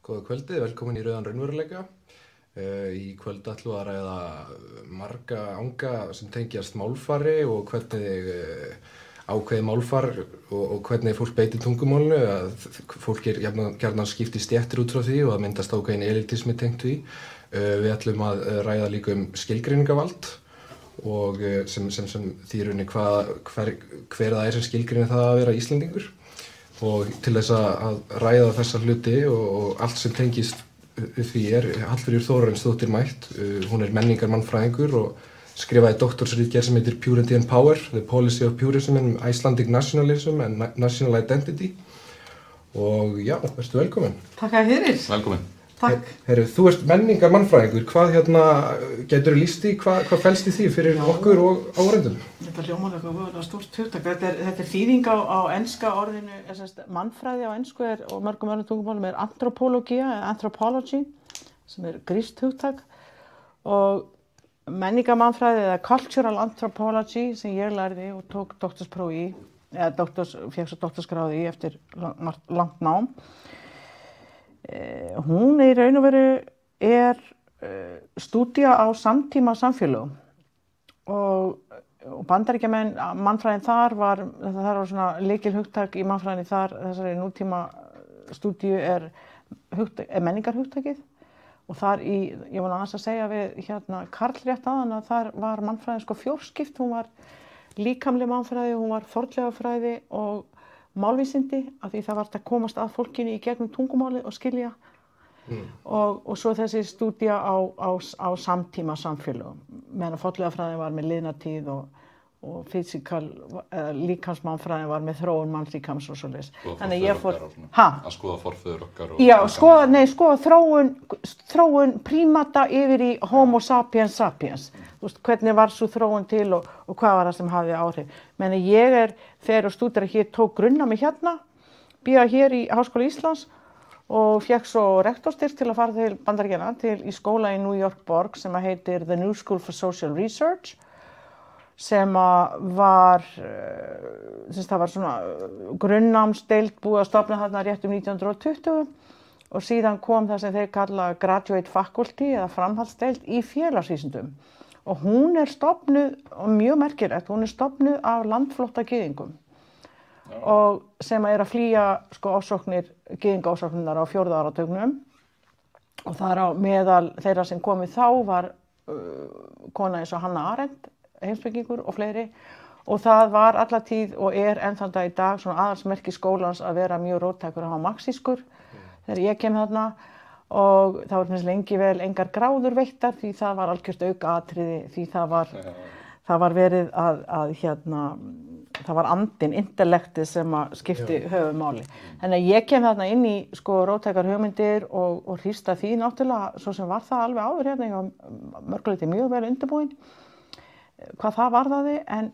Góða kvöldið, velkomin í Rauðan raunveruleika. Í kvöld ætlum við að ræða marga anga sem tengjast málfari og hvernig ákveðið málfar og hvernig fólk beitir tungumálinu. Fólk gjarnan skipti stéttir út frá því og það myndast ákveðin elitismi tengt því. Við ætlum að ræða líka skilgreiningavald og sem því í rauninni hver það sem skilgreinir það að vera Íslendingur. Og til þess að ræða þessa hluti og allt sem tengist því Hallfríður Þórarinsdóttir mætt. Hún menningarmannfræðingur og skrifaði doktorsritgerð sem heitir Purity and Power, The Policy of Purism and Icelandic Nationalism and National Identity. Og já, vertu velkomin. Takk fyrir. Velkomin. Takk. Herru, þú ert menningarmannfræðingur. Hvað geturðu lýst í, hvað felst í því fyrir okkur og áhorfendum? Þetta hljómar eitthvað voðalega stórt hugtak. Þetta er þýðing á enska orðinu, mannfræði á ensku og mörgum öðrum tungumálum antropología eða anthropology, sem grískt hugtak. Og menningarmannfræði eða cultural anthropology sem ég lærði og tók doktorspróf í, fékk svo doktorsgráðu í eftir langt nám. Hún í raun og veru stúdía á samtíma samfélögum og Bandaríkjamenn, mannfræðin þar var svona lykilhugtak í mannfræðinni þar, þessari nútíma stúdíu menningarhugtakið og þar ég var annars að segja við Karl rétt áðan að þar var mannfræðin fjórskipt, hún var líkamleg mannfræði, hún var fornleifafræði og málvísindi, af því það var að komast að fólkinu í gegnum tungumálið og skilja og svo þessi stúdía á samtíma samfélögum meðan fornleifafræðin var með liðnatíð og líkamsmannfræðin var með þróun mannslíkams og svoleiðis. Þannig ég fór að skoða forfeður okkar já, skoða þróun prímata yfir í Homo sapiens sapiens. Hvernig var svo þróun til og hvað var það sem hafði áhrif. Meni ég þegar stúdera hér tók grunnnámi byrjaði hér í Háskóla Íslands og fékk svo rektorstyrk til að fara til Bandaríkjanna í skóla í New York borg sem heitir The New School for Social Research sem var svona grunnnámsdeild búið að stofna þarna rétt 1920 og síðan kom það sem þeir kalla Graduate Faculty eða framhaldsdeild í félagsvísindum. Og hún stofnuð, og mjög merkilegt, hún stofnuð af landflóttagyðingum og sem að flýja gyðingaofsóknirnar á 4. áratugnum og þar á meðal þeirra sem komið þá var kona eins og Hannah Arendt, heimspekingur og fleiri og það var alla tíð og enn þann dag í dag svona aðalsmerki skólans að vera mjög róttækur að hafa marxískur þegar ég kem þarna og það var lengi vel engar gráður veittar því það var algjört aukaatriði því það var verið það var andinn, intellektið sem að skipti höfuðmáli. Þannig að ég kem þarna inn í róttækar hugmyndir og hrista því náttúrulega svo sem var það alveg áður ég var mörguleyti mjög vel undirbúin hvað það varðaði en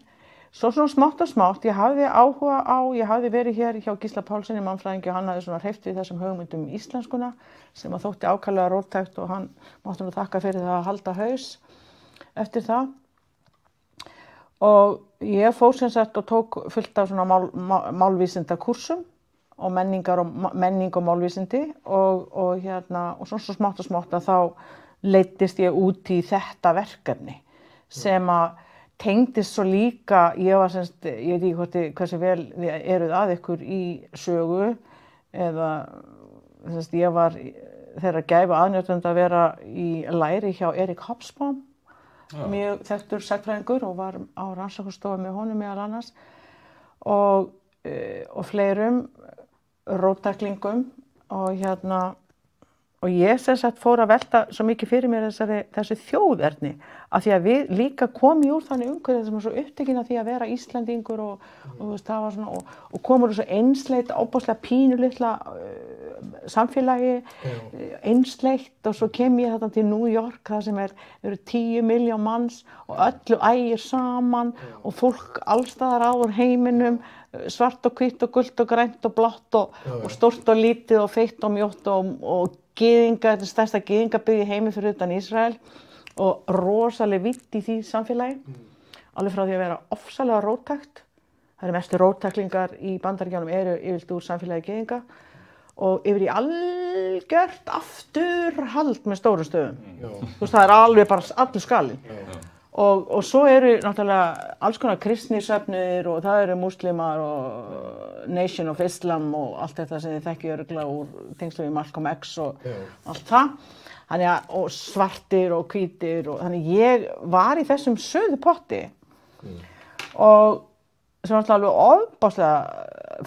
svo svona smátt og smátt, ég hafði verið hér hjá Gísla Pálssyni mannfræðingi og hann hafði svona hreyft við þessum hugmyndum íslenskuna sem að þótti ákaflega róttækt og hann mátti nú þakka fyrir það að halda haus eftir það. Og ég fór sem sagt og tók fullt af svona málvísindakursum og menning og málvísindi og svona smátt og smátt að þá leiddist ég út í þetta verkefni sem að tengdist svo líka, ég veit ekki hversu vel þið eruð að ykkur í sögu eða ég var þeirra gæfu aðnjótandi að vera í læri hjá Erik Hobsbawm, mjög þekktur sagnfræðingur og var á rannsóknarstofu með honum meðal annars og fleirum róttæklingum og ég sem sagt fór að velta svo mikið fyrir mér þessu þjóðerni af því að við líka komum úr þannig umhverfi sem var svo upptekin af því að vera Íslendingur og það var svona og komur úr svo einsleitt, ábúðslega pínulitla samfélagi einsleitt og svo kem ég þetta til New York það sem eru 10 milljón manns og öllu ægir saman og fólk allstaðar á úr heiminum svart og hvítt og gult og grænt og blátt og stórt og lítið og feitt og mjótt og gyðinga, þetta stærsta gyðingabyggð í heimi fyrir utan Ísrael og rosalega vitt í því samfélagi alveg frá því að vera ofsalega róttækt það mestu róttæklingar í Bandaríkjunum eru yfirleitt úr samfélagi gyðinga og yfir í algjört afturhald með stórum stöðum. Það alveg bara allur skalinn. Og svo eru náttúrulega alls konar kristnisöfnuðir og það eru múslimar og Nation of Islam og allt þetta sem þið þekkið örugglega úr tengslum við Malcolm X og allt það. Þannig að, og svartir og hvítir og þannig ég var í þessum söðu potti og sem var alveg ofboðslega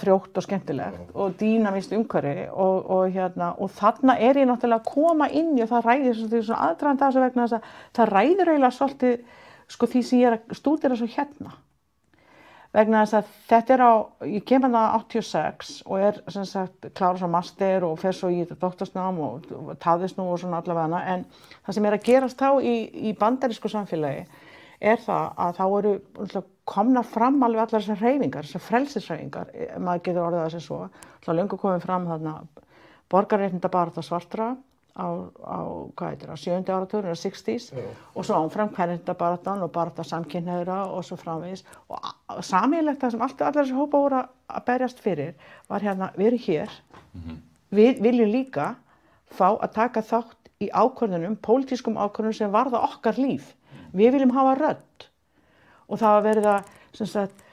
frjótt og skemmtilegt og dýnamískt umhverfi og þarna er ég náttúrulega að koma inn í og það ræðir svona aðdragandi þessu vegna þess að það ræðir eiginlega svolítið sko því sem ég er að stúdera svo hérna. Vegna þess að þetta ég kem hérna 86 og er sem sagt klára svo master og fer svo í doktorsnám og tafðist nú og svona allavega en það sem er að gerast þá í bandarísku samfélagi er það að þá eru komnar fram alveg allar þessar hreyfingar, þessar frelsishreyfingar, maður getur orðað það sem svo, þá löngu komið fram þarna borgarréttindabarátta svartra á 7. áratugurinn, 60s og svo áfram kvenréttindabaráttan og barátta samkynhneigðra og svo framvegis og sameiginlegt það sem allar þessi hópa voru að berjast fyrir var hérna, við erum hér, við viljum líka fá að taka þátt í ákvörðunum, pólitískum ákvörðunum sem varða okkar líf. Við viljum hafa rödd og það var verið að sem sagt,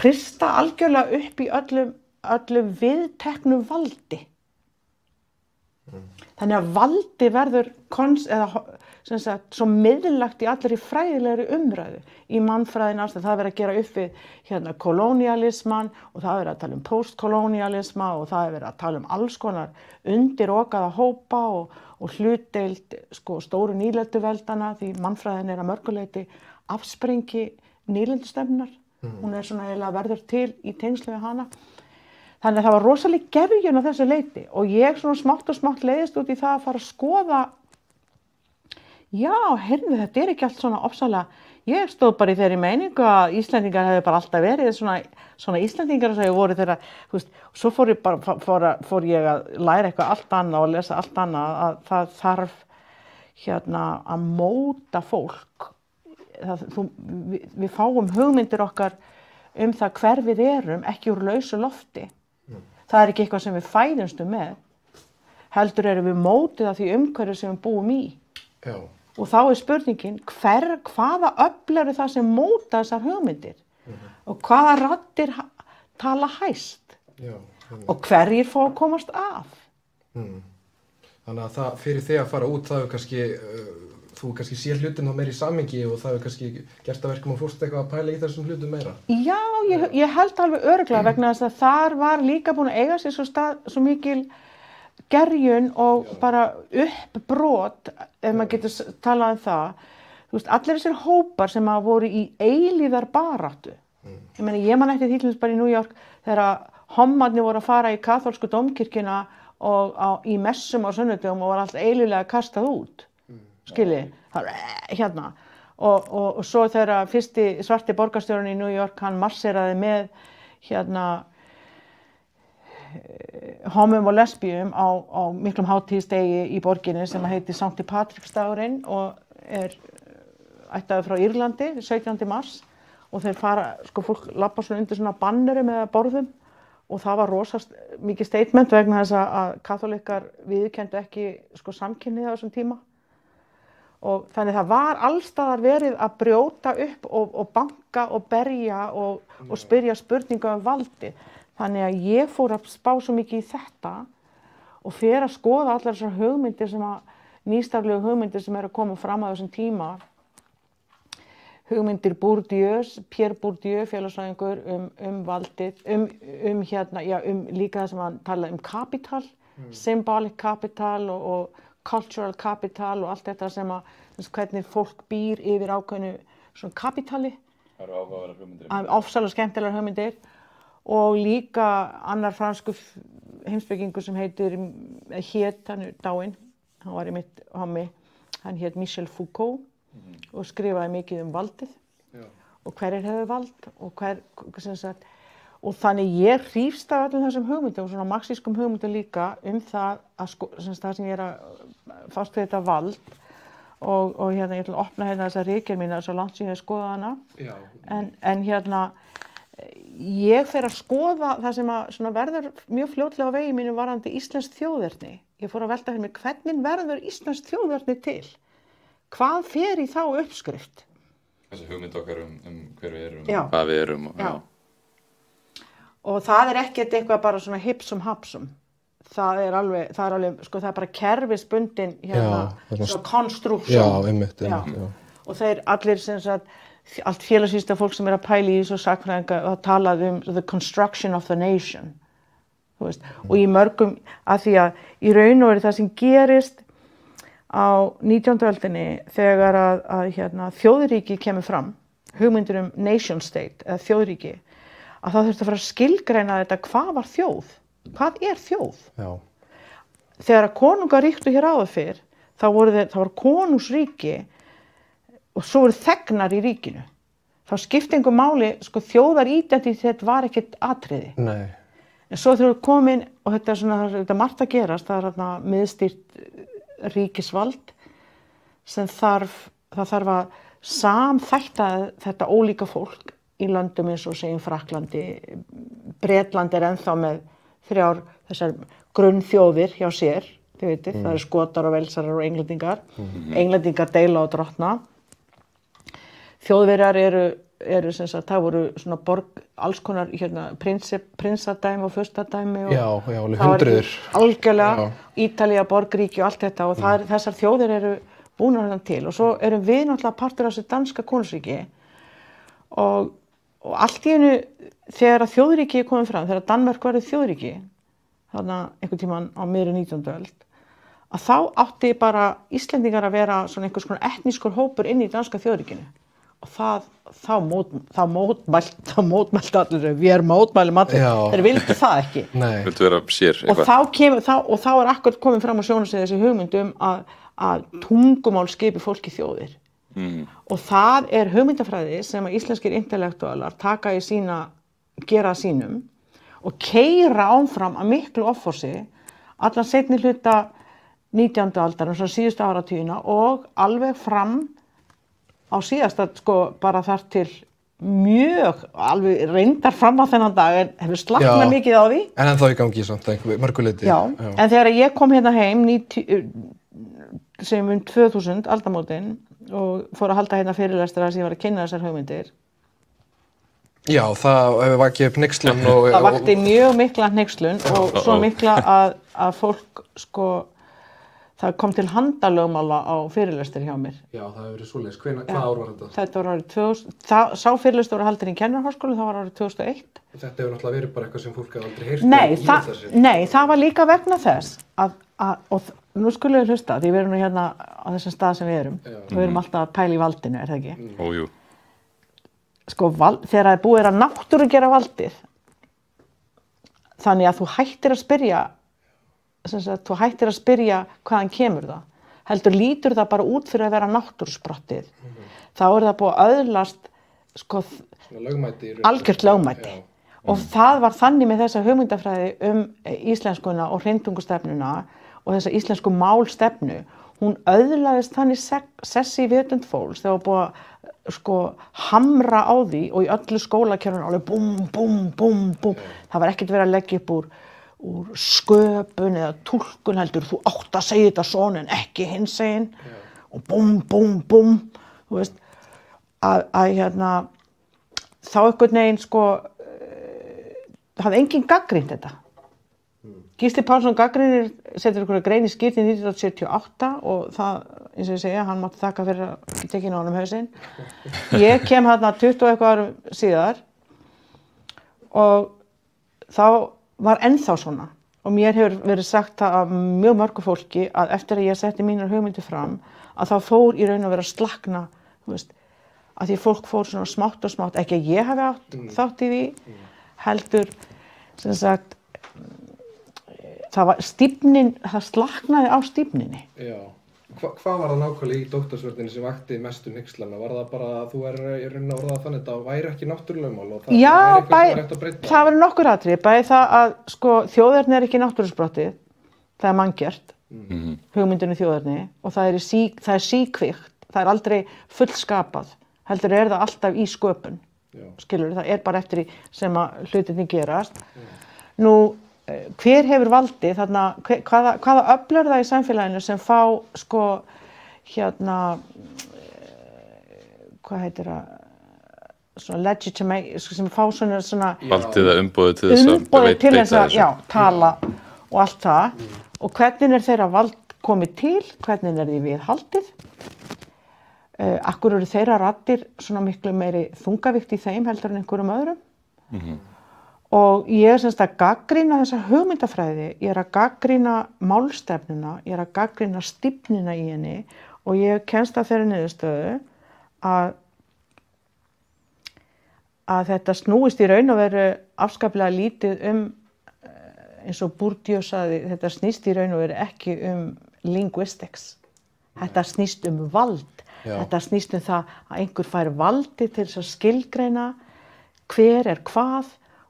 hrista algjörlega upp í öllu viðteknu valdi. Þannig að valdi verður sem sagt, svo miðlægt í allri fræðilegri umræðu í mannfræðin það er verið að gera upp við hérna, kolóníalismann og það er verið að tala um postkolóníalisma og það er verið að tala um alls konar undirokaða hópa og hlutdeild sko, stóru nýlenduveldana því mannfræðin er að mörguleyti afsprengi nýlendustefnunar. Hún er svona eiginlega verður til í tengslu við hana. Þannig að það var rosalega gerjun á þessu leyti og ég svona smátt og smátt leiðist út í það að fara að skoða já, heyrðu, þetta er ekki allt svona ofsalega. Ég stóð bara í þeirri meiningu að Íslendingar hefði bara alltaf verið svona Íslendingar sem voru þeirra, þú veist, svo fór ég að læra eitthvað allt annað og lesa allt annað að það þarf hérna að móta fólk. Við fáum hugmyndir okkar það hver við erum, ekki úr lausu lofti. Það er ekki eitthvað sem við fæðumstum með. Heldur erum við mótið af því umhverfi sem við búum í. Já. Og þá er spurningin, hvaða öfl eru það sem móta þessar hugmyndir? Og hvaða raddir tala hæst? Já, og hverjir fá að komast af? Þannig að það fyrir þig að fara út, það er kannski, þú kannski sér hlutin þá meira í samhengi og það er kannski gert að verkum og fórst eitthvað að pæla í þessum hlutum meira? Já, ég held alveg örugglega vegna þess að þar var líka búin að eiga sér svo mikil gerjun og bara uppbrot, ef maður getur talað um það. Þú veist, allir þessir hópar sem að voru í eilíðar baráttu. Ég man eftir því bara í New York þegar hommarnir voru að fara í kaþólsku dómkirkjuna og í messum á sunnudögum og var allt eilíðlega kastað út. Skiljið, hérna. Og svo þegar fyrsti svarti borgarstjórinn í New York, hann marseraði með hérna homum og lesbíum á miklum hátíðisdegi í borginni sem heitir Sankti Patriksdagurinn og er ættaður frá Írlandi, 17. mars og þeir fara, sko fólk labba svona undir svona bannerum eða borðum og það var rosast mikið statement vegna þess að kaþólikkar viðurkenndu ekki sko samkynhneigð á þessum tíma og þannig það var allstaðar verið að brjóta upp og banka og berja og spyrja spurninga um valdi. Þannig að ég fór að spá svo mikið í þetta og fer að skoða allar þessar hugmyndir nýstárlegu hugmyndir sem eru að koma fram á þessum tíma. Hugmyndir Bourdieus, Pierre Bourdieu, félagsfræðingur valdið, líka það sem hann talaði kapital, symbolic capital og cultural capital og allt þetta sem hvernig fólk býr yfir ákveðnu svona kapitali. Það eru áhugaverðar hugmyndir. Ofsalega skemmtilegar hugmyndir. Og líka annar fransku heimspekingur sem hann er dáinn, hann var einmitt hommi, hann hét Michel Foucault og skrifaði mikið valdið og hverjir hefur vald og þannig ég hrífst af öllum þessum hugmyndum og svona marxískum hugmyndum líka það það sem ég er að fást við þetta vald og hérna ég ætla að opna hérna þessa ritgerð mína svo langt sem ég hef skoðað hana en hérna ég fer að skoða það sem að svona verður mjög fljótlega á vegi mínu varðandi íslenskt þjóðerni. Ég fór að velta fyrir mig, hvernig verður íslenskt þjóðerni til? Hvað fer í þá uppskrift? Þessi hugmynd okkar hver við erum, Já. hvað við erum. Já. Og það er ekkert eitthvað bara svona hipsum hapsum. Það er alveg, sko það er bara kerfisbundin hérna, svona construction. Já, einmitt. Já. Og þeir allir sem sagt, allt félagsvísinda fólk sem að pæla í þessu sakfræðinga og talað the construction of the nation. Þú veist, og í mörgum, að því að í raun og veru það sem gerist á 19. öldinni þegar að hérna, þjóðríki kemur fram, hugmyndir nation state eða þjóðríki, að það þurfti að fara að skilgreina þetta hvað var þjóð, hvað er þjóð? Já. Þegar að konungar ríktu hér áður fyrr, þá var konungsríki og svo voru þegnar í ríkinu. Þá skipti engu máli, sko þjóðaridentitet var ekkert atriði. Nei. En svo þegar við komin, og þetta er svona, þetta er margt að gerast, það er hérna miðstýrt ríkisvald sem það þarf að samþætta þetta ólíka fólk í löndum eins og segjum Frakklandi, Bretland er ennþá með þessar grunnþjóðir hjá sér, þið veitir, það eru Skotar og Velsarar og Englendingar. Englendingar deila og drottna. Þjóðverjar eru sem sagt, það voru svona alls konar hérna, prinsadæmi og furstadæmi og Já, alveg hundruður. Algjörlega, Ítalía, borgríki og allt þetta og þessar þjóðir eru búnar hérna til og svo erum við náttúrulega partur af þessu danska konungsríki og allt í einu þegar að þjóðríki er komið fram, þegar Danmörk varð þjóðríki þarna einhvern tímann á miðri 19. öld að þá átti bara Íslendingar að vera svona einhvers konar etnískur hópur inn í danska þjóðríkinu og þá mótmælt allir, við mótmælum allir, þeir vildu það ekki. Vildu vera sér eitthvað. Og þá er akkurat komið fram á sjónarsviði þessi hugmyndum að tungumál skipi fólki þjóðir. Og það er hugmyndafræði sem að íslenskir intellektualar taka í gera sínum og keyra áfram að miklu offorsi allan seinni hluta 19. aldar, svona síðustu áratugina og alveg fram á síðasta, sko, bara þar til mjög, alveg reyndar fram á þennan dag, en hefur slaknað mikið á því. En ennþá í gangi samt, mörguleiti. Já, en þegar ég kom hérna heim, segjum 2000, aldamótin, og fór að halda hérna fyrirlestra sem ég var að kynna þessar hugmyndir. Já, það hefur vakið upp hneykslun og... Það vakti mjög mikla hneykslun og svo mikla að fólk, sko, það kom til handalögmála á fyrirlestur hjá mér. Já, það hefur verið svoleiðis. Hvað ár var þetta? Þetta var árið 2000. Sá fyrirlestur var haldinn í Kennaraháskóla, það var árið 2001. Þetta hefur náttúrulega verið bara eitthvað sem fólk hefði aldrei heyrt. Nei, það var líka vegna þess og nú skulum við hlusta, því við erum nú hérna á þessum stað sem við erum. Við erum alltaf að pæla í valdinu, er það ekki? Ójú. Sko, þegar það er búið að náttúru gera valdið, þannig að þú hættir að spyrja hvaðan kemur það. Heldur lítur það bara út fyrir að vera náttúrusprottið. Þá er það búið að öðlast sko, algjört lögmæti. Og það var þannig með þessa hugmyndafræði íslenskuna og hreintungustefnuna og þessa íslensku málstefnu. Hún öðlaðist þannig sessi í vitund fólks þegar búið að sko, hamra á því og í öllu skólakerfinu alveg búm, búm, búm, búm. Það var ekkert verið að leggja upp úr sköpun eða túlkun heldur þú átt að segja þetta svona en ekki hinsegin og búm, búm, búm þú veist að hérna þá einhvern veginn sko það hafði enginn gagnrýnt þetta Gísli Pálsson gagnrýnir setur einhverja grein í Skýrt í 1978 og það, eins og ég segja, hann mátti þakka fyrir að tekja á honum hausinn ég kem hérna 20 og eitthvað árum síðar og þá var ennþá svona og mér hefur verið sagt það af mjög mörgu fólki að eftir að ég setti mínar hugmyndir fram að þá fór í raun að vera slakna, þú veist, að því fólk fór svona smátt og smátt, ekki að ég hafi átt þátt í því, heldur, sem sagt, það slaknaði á stífninni. Já. Hvað var það nákvæmlega í doktorsverðinni sem vakti mestu hneykslanna? Var það bara að þú í rauninni að orða þannig að það væri ekki náttúrulegumál og það væri eitthvað sem var hægt að breyta? Það var nokkur atriði, bæði það að sko, þjóðerni er ekki náttúrusprottið, það er manngert, hugmyndinu þjóðerni og það er síkvikt, það er aldrei fullskapað, heldur er það alltaf í sköpun. skilur, það bara eftir í sem að hlutinni gerast. Nú, hver hefur valdið þarna, hvaða öfl það í samfélaginu sem fá, sko, hvað heitir það, svona legitimate, sem fá svona valdið að umboðið til þess að já, tala og allt það, og hvernig þeirra vald komið til, hvernig því viðhaldið, akkur eru þeirra raddir svona miklu meiri þungavíkt í þeim heldur en einhverjum öðrum. Og ég semst að gagnrýna þessa hugmyndafræði, ég að gagnrýna málstefnuna, ég að gagnrýna stífnina í henni og ég kemst að þeirri niðurstöðu að þetta snúist í raun og veru afskaplega lítið eins og Bourdieu sagði, þetta snýst í raun og veru ekki linguistics. Þetta snýst vald. Þetta snýst það að einhver fær valdi til þess að skilgreina hver hvað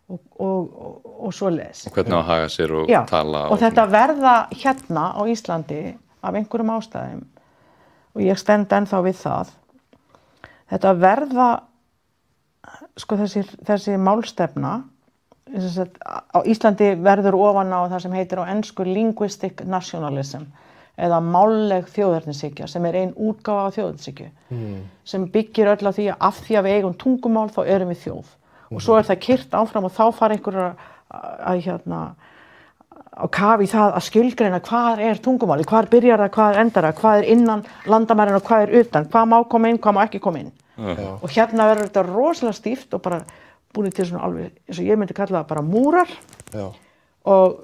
og svoleiðis. Og hvernig á að haga sér og tala. Og þetta verða hérna á Íslandi af einhverjum ástæðum og ég stend ennþá við það. Þetta verða, sko þessi málstefna, á Íslandi verður ofan á það sem heitir á ensku linguistic nationalism eða málleg þjóðernishyggja sem ein útgáfa af þjóðernishyggju sem byggir öll á því að af því að við eigum tungumál þá erum við þjóð og svo það kyrt áfram og þá fara einhverjar á kaf í það að skilgreina hvað tungumáli, hvað byrjar það, hvað endar það, hvað innan landamærin og hvað utan, hvað má koma inn, hvað má ekki koma inn. Og hérna verður þetta rosalega stíft og bara búið til svona alveg, eins og ég myndi kalla það bara múrar. Og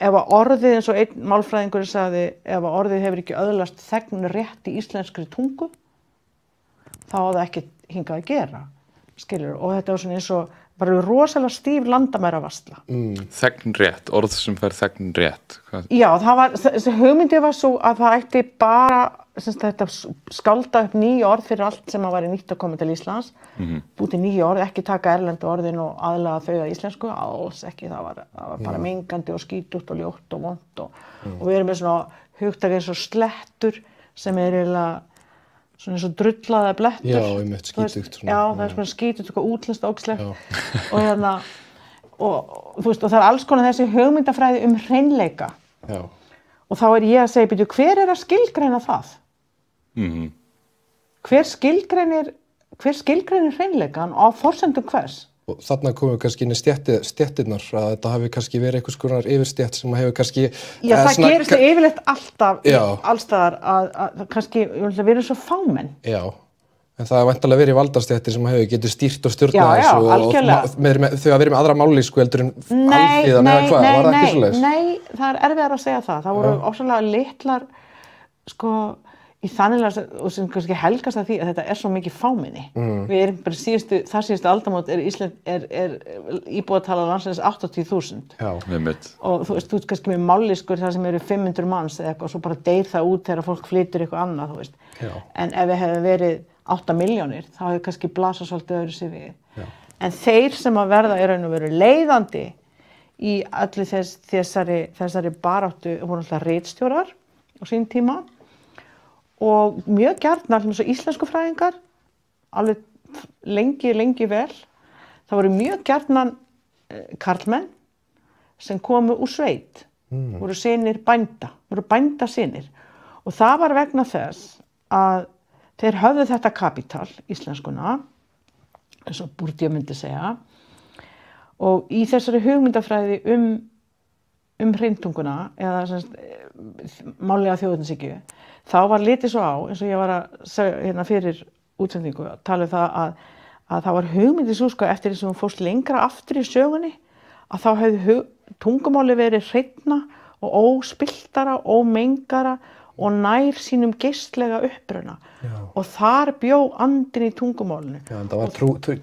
ef að orðið, eins og einn málfræðingur sagði, ef að orðið hefur ekki öðlast þegn rétt í íslenskri tungu, þá á það ekki hingað að gera, skilur. Og þetta var svona eins og bara rosalega stíf landamæravarsla. Þegn rétt, orð sem fær þegn rétt. Hvað? Já, þessi hugmyndi var svo að það ætti bara þetta skálda upp nýju orð fyrir allt sem að væri nýtt að koma til Íslands, búið til nýju orð, ekki taka erlendu orðin og aðlaga þau að íslensku, alls ekki, það var bara mengandi og skítugt og ljótt og vont og við erum með svona hugtak eins og slettur sem eiginlega svona eins og drullaða blettur. Já, einmitt skítugt. Já, það svona skítugt og útlenskt ógeðslegt og þú veist, og það alls konar þessi hugmyndafræði hreinleika. Já. Og þá ég að segja, byrju, hver að skilgreina það? Hver skilgreinir hreinleikan á forsendum hvers? Og þarna komum við kannski inn í stéttirnar að þetta hafi kannski verið einhvers konar yfirstétt sem hefur kannski... Já, það gerist yfirleitt alltaf allstaðar að kannski við erum svo fámenn. Já, en það væntanlega verið valdastéttir sem getur stýrt og stjórnað þessu og þau að vera með aðra mállýsku heldur en alþýðan eða hvað, var það ekki svoleiðis? Nei, það erfiðar að segja það. Það voru ofsalega litlar, sko, í þannig og sem kannski helgast að því að þetta svo mikið fámenni. Við erum bara síðustu aldamót íbúatala landsins 80.000. Já, einmitt. Og þú veist kannski með mállýskur þar sem eru 500 manns eða eitthvað og svo bara deyr það út þegar fólk flytur eitthvað annað, þú veist. Já. En ef við hefum verið 8 milljónir, þá hefur kannski blasað svolítið öðru sig við. Já. En þeir sem að verða raun og veru leiðandi í allir þessari baráttu voru alltaf ritstjórar á sín tíma og mjög gjarnan, eins og íslenskufræðingar, alveg lengi vel, það voru mjög gjarnan karlmenn sem komu úr sveit, voru synir bænda, voru bændasynir og það var vegna þess að þeir höfðu þetta kapítal, íslenskuna, eins og Bourdieu myndi segja, og í þessari hugmyndafræði hreintunguna, eða mállega þjóðernishyggju, þá var litið svo á, eins og ég var að segja fyrir útsendingu, að tala það að það var hugmyndið svo sko eftir þess að hún fórst lengra aftur í sögunni, að þá hefði tungumáli verið hreinna og óspilltara, ómengara og nær sínum geistlega uppruna. Og þar bjó andinn í tungumálinu. Já, en það var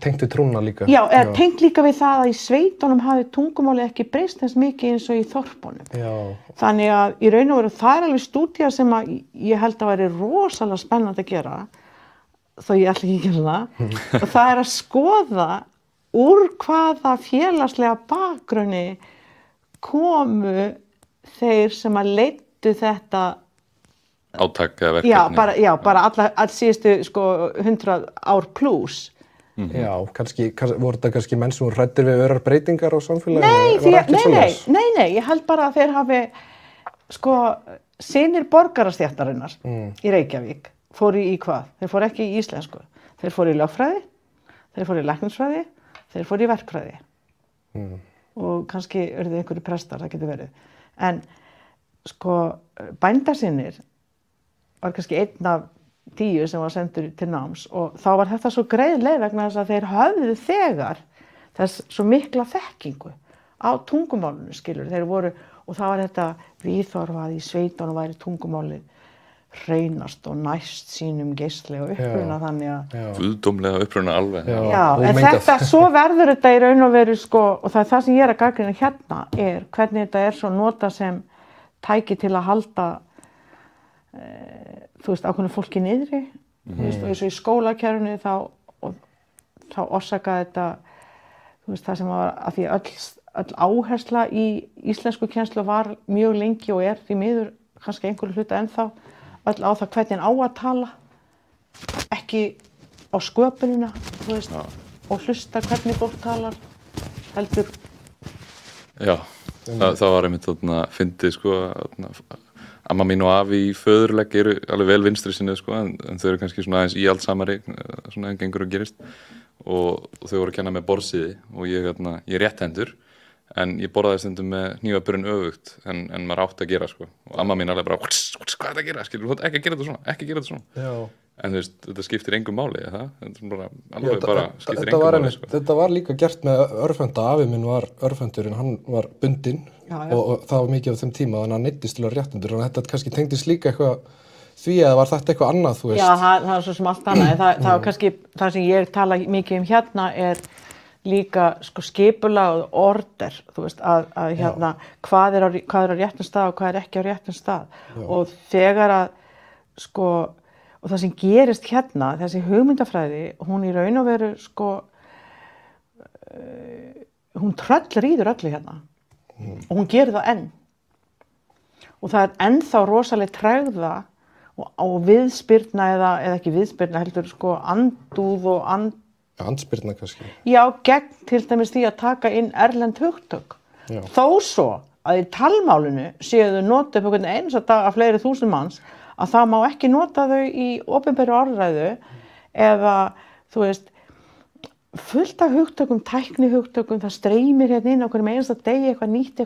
tengt við trúna líka. Já, tengt líka við það að í sveitunum hafi tungumáli ekki breyst eins mikið eins og í þorpunum. Já. Þannig að í raun og veru það alveg stúdía sem að ég held að væri rosalega spennandi að gera, þó ég ætla ekki að gera það, og það að skoða úr hvaða félagslega bakgrunni komu þeir sem að leiddu þetta átaka verkefni. Já, bara all síðustu 100 ár plus Já, voru þetta kannski menn sem voru hræddir við örar breytingar á samfélagi? Nei, ég held bara að þeir hafi, sko, synir borgarastéttarinnar í Reykjavík fóru í hvað? Þeir fóru ekki í íslensku. Þeir fóru í lögfræði, þeir fóru í læknisfræði, þeir fóru í verkfræði. Og kannski urðu einhverju prestar, það getur verið. En, sko, bændasynir var kannski einn af 10 sem var sendur til náms og þá var þetta svo greið leið vegna þess að þeir höfðu þegar þess svo mikla þekkingu á tungumálinu, skilur. Þeir voru, og það var þetta viðhorf að í sveitunum væri tungumálið hreinast og næst sínum geislega uppruna, þannig að guðdómlega uppruna alveg. Já, en þetta, svo verður þetta í raun og veru, sko, og það er það sem ég er að gagnrýna hérna, er hvernig þetta er svo notað sem tæki til að halda þú veist, ákveðnu fólki niðri, þú veist, og eins og í skólakerfinu þá orsakaði þetta, þú veist, það sem var að því öll áhersla í íslensku kennslu var mjög lengi og því miður kannski einhverju hluta ennþá, öll á það hvernig á að tala, ekki á sköpunina, þú veist, og hlusta hvernig fólk talar, heldur. Já, það var einmitt þarna fyndið, sko, amma mín og afi í föðurlegg eru alveg vel vinstri sinni, sko, en þau eru kannski svona aðeins íhaldsamari, svona en gengur og gerist, og þau voru að kenna með borðsíði og ég er rétthendur, en ég borðaði stundum með hnífapörin öfugt en maður átti að gera, sko, og amma mín alveg bara, hvað er þetta að gera, skilur, ekki að gera þetta svona, Já. En þú veist, þetta skiptir engum máli, þetta skiptir engum máli, sko. Þetta var líka gert með örfenda, afi minn var örfendur en hann var bundinn og það var mikið á þeim tíma, þannig að hann neyddist til að réttendur, og þetta kannski tengdist líka eitthvað því eða var þetta eitthvað annað, þú veist? Já, það er svo sem allt annað, það var kannski, það sem ég tala mikið hérna er líka, sko, skipulag og order, þú veist, að hérna, hvað er á réttum stað og hvað er ekki á réttum stað. Já. Og þegar að, sko, og það sem gerist hérna, þessi hugmyndafræði, hún í raun og veru, sko, hún tröllrýður öllu hérna. Og hún gerir það enn. Og það er ennþá rosaleg tregða og viðspyrna eða ekki viðspyrna, heldur, sko, andúð og andspyrna kannski. Já, gegn til dæmis því að taka inn erlend hugtök. Já. Þó svo að í talmálinu séu þau nota upp einhvern einasta dag af fleiri þúsund manns, að það má ekki nota þau í opinberu orðræðu eða, þú veist, fullt af hugtökum, tæknihugtökum, það streymir hérna inn á hverjum einasta degi eitthvað nýtt.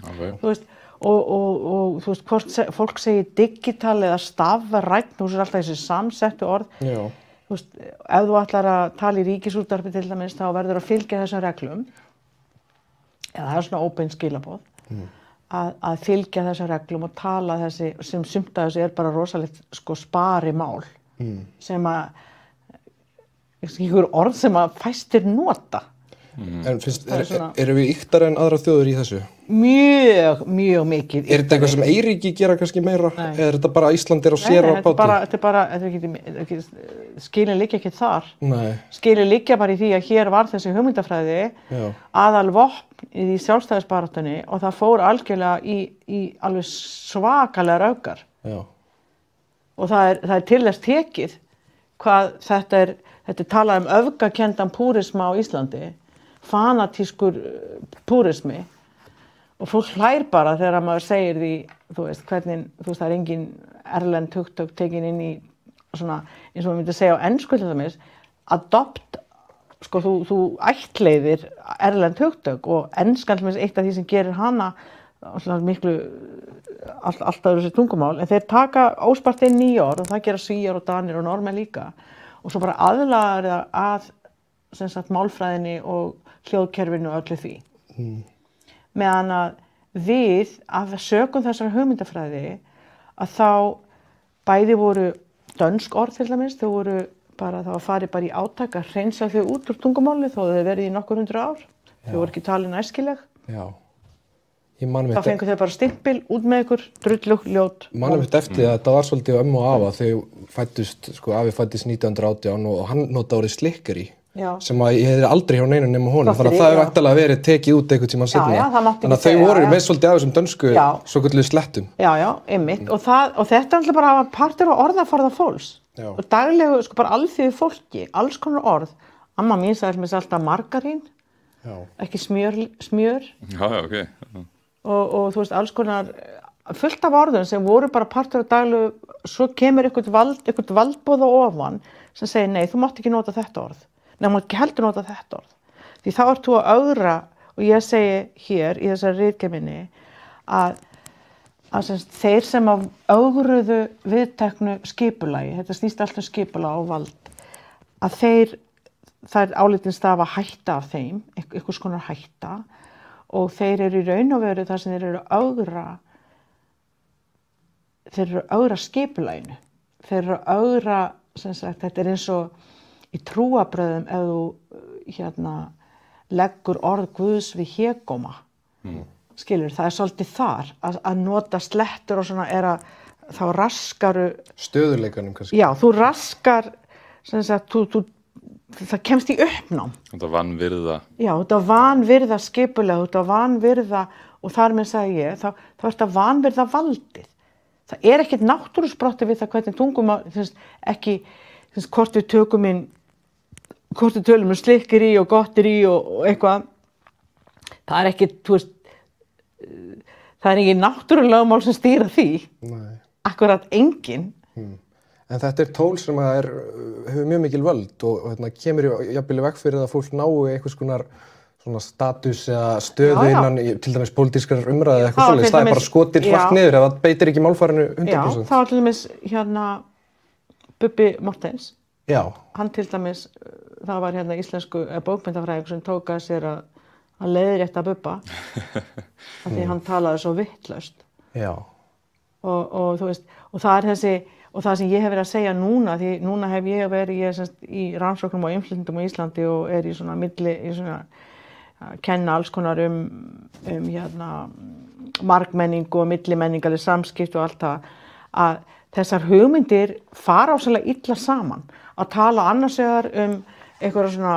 Okay. Þú veist, og þú veist, hvort fólk segir digital eða stafrænt, þú veist, alltaf þessi samsettu orð. Já. Þú veist, ef þú ætlar að tala í ríkisútvarpi til dæmis, þá verður að fylgja þessum reglum, eða það er svona óbein skilaboð, að fylgja þessum reglum og tala þessi, sem sumt af þessu er bara rosalegt, sko, spari mál, sem að einhver orð sem að fæstir nota. En erum við ýktari en aðra þjóður í þessu? Mjög mikið. Er þetta eitthvað sem Eyríki gera kannski meira? Eða er þetta bara Ísland er á sér á báti? Þetta er bara, skilin liggja ekki þar. Nei. Skilin liggja bara í því að hér var þessi hugmyndafræði aðalvopn í sjálfstæðisbaráttunni og það fór algjörlega í alveg svakalega öfgar. Já. Og það er til þess tekið hvað þetta er talað öfgakenndan púrisma á Íslandi, fanatískur púrismi, og fólk hlær bara þegar maður segir því, þú veist, hvernig, þú veist, það er engin erlend hugtök tekin inn í svona, eins og við myndum segja á ensku til dæmis, adopt, sko, þú ættleiðir erlend hugtök og enskan til dæmis eitt af því sem gerir hana miklu alltaf þessi tungumál, en þeir taka óspart inn nýja orð og það gera Svíar og Danir og Norðmenn líka, og svo bara aðlagar það að, sem sagt, málfræðinni og hljóðkerfinu og öllu því. Meðan að við, af sökum þessar hugmyndafræði, að þá bæði voru dönsk orð til dæmis, þau voru bara, það var farið bara í átak að hreinsa þau út úr tungumáli þó þau verið í nokkur 100 ár. Þau voru ekki talin æskileg. Já. Þá fengu þau bara stimpil út með ykkur, drullug, ljót. Manum mitt eftir að þetta var svolítið ömmu og afa þegar fættust, sko, afi fættist 1918 og hann notaði orðið slikkeri. Já. Sem að ég hefði aldrei hjá neinu nema honum, þannig að það hefur væntanlega verið tekið út einhvern tímann seinna. Þannig að þau voru með svolítið af þessum dönsku svokölluðu slettum. Já, einmitt. Og þetta er alltaf bara partur af orðaforða fólks. Já. og daglegu, sko bara alþýðu fólki, alls konar orð. Amma mín sagði mér alltaf margarín, Já. ekki smjör. Já, ok. Já. Og þú veist, alls konar fullt af orðum sem voru bara partur af daglegu, svo kemur eitthvað valdboð á ofan sem segir nei, þú mátt ekki nota þetta orð. Nei, þú mátt ekki heldur nota þetta orð. Því þá ert þú að ögra, og ég segi hér í þessari ritgerðinni að þeir sem að ögruðu viðteknu skipulagi, þetta snýst allt skipulag og vald, að það er álitin stafa hætta af þeim, einhvers konar hætta, og þeir eru í raun og veru þar sem þeir eru að ögra skipulaginu. Þeir eru að ögra, sem sagt, þetta er eins og í trúarbrögðum ef þú leggur orð Guðs við hégóma. Skilur, það er svolítið þar að nota slettur og svona þá raskaru Stöðuleikanum kannski. Já, þú raskar, sem sagt, það kemst í uppnám. Þetta vanvirða. Já, þetta vanvirða skipulega, þetta vanvirða, og þar með sagði ég, þá er þetta vanvirða valdið. Það er ekkert náttúrusprotti við það hvernig tungumál, ekki, hvort við tölum slikkir í og gottir í og eitthvað. Það er ekki, það er ekki náttúrulögmál sem stýra því. Nei. Akkurat enginn. En þetta er tól sem hefur mjög mikil völd og kemur jafnvel í veg fyrir að fólk nái einhvers konar svona status eða stöðu innan til dæmis pólitískar umræðu eða eitthvað svoleiðis. Það er bara skotið hratt niður ef það beitir ekki málfarinu 100%. Já, það var til dæmis Bubbi Mortens. Já. Hann til dæmis, það var íslensku bókmyndafræðingur sem tók að sér að leiðrétta Bubba af því hann talaði svo vittlaust. Já. Og þú veist, og það er þessi, og það sem ég hef verið að segja núna, því núna hef ég verið í rannsóknum og innflytjendum á Íslandi og er í svona að kenna alls konar margmenningu og millimenningarleg samskipt og allt það, að þessar hugmyndir fara ásalega illa saman. Að tala annars vegar eitthvað svona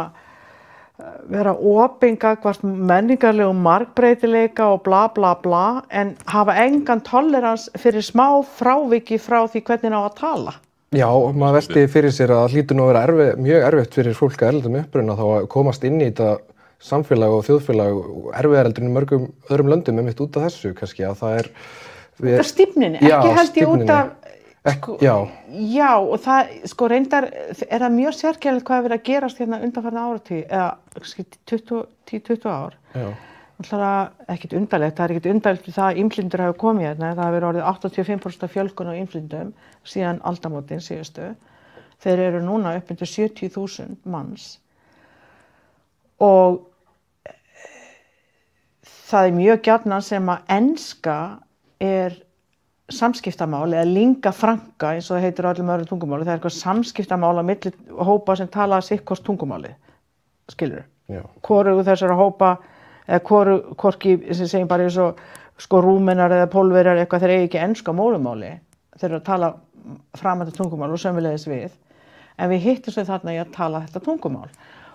vera opin gagnvart menningarlegum margbreytileika og bla bla bla, en hafa engan tolerans fyrir smá fráviki frá því hvernig á að tala. Já, og maður velti fyrir sér að það hlýtur nú að vera mjög erfitt fyrir fólk að erlendum uppruna þá að komast inn í þetta samfélag og þjóðfélag og erfiðar heldur en í mörgum öðrum löndum einmitt út af þessu kannski að það er út af stífninni, ekki held ég út af já, og það reyndar er það mjög sérkennilegt hvað hefur verið að gerast hérna undanfarna áratug eða 10-20 ár. Já. Það er ekkert undarlegt, það er ekkert undarlegt það að innflytjendur hafa komið hérna, það hefur orðið 85% fjölgun á innflytjendum síðan aldamótin síðustu. Þeir eru núna upp undir 70.000 manns og það er mjög gjarnan sem að enska er samskiptamál eða lingua franca eins og það heitir á öllum öðrum tungumáli. Það er eitthvað samskiptamál á milli hópa sem tala sitt-hvort tungumáli, skilur. Hvorugu þessara hópa eða hvorki sem segjum bara eins og Rúmenar eða Pólverjar eitthvað þeir eigi ekki enska móðurmáli. Þeir eru að tala framandi tungumál og sömuleiðis við. En við hittum svo þarna í að tala þetta tungumál.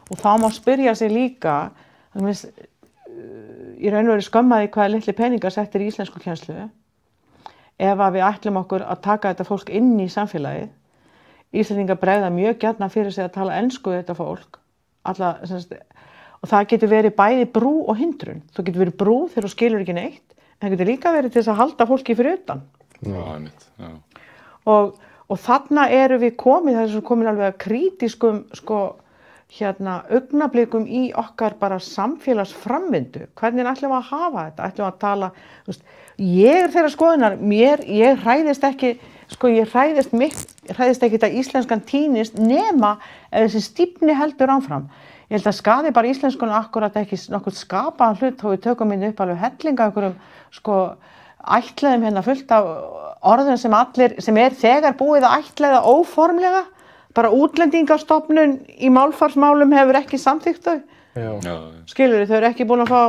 Og þá má spyrja sig líka, í raun og veru skömmaði hvaða litli peningar settir í íslenskukennslu ef að við ætlum okkur að taka þetta fólk inn í samfélagið. Íslendingar bregða mjög gjarnan fyrir sig að tala ensku við þetta fólk. Og það getur verið bæði brú og hindrun. Það getur verið brú þegar þú skilur ekki neitt, en það getur líka verið til þess að halda fólki fyrir utan. Já. Og þarna eru við komin alveg að krítískum augnablikum í okkar bara samfélagsframvindu. Hvernig ætlum við að hafa þetta? Ætlum við að tala, ég er þeirra skoðunar, ég hræðist ekki, ég hræðist ekki að íslenskan týnist nema ef þessi stífni heldur áfram. Ég held að skaði bara íslenskunum akkurat ekki nokkuð skapaðan hlut þá við tökum inn upp alveg hellinga einhverjum ættleiðum hérna fullt af orðum sem er þegar búið að ættleiða óformlega. Bara útlendingastofnun í málfarsmálum hefur ekki samþykkt þau. Já. Skilurðu, þau eru ekki búin að fá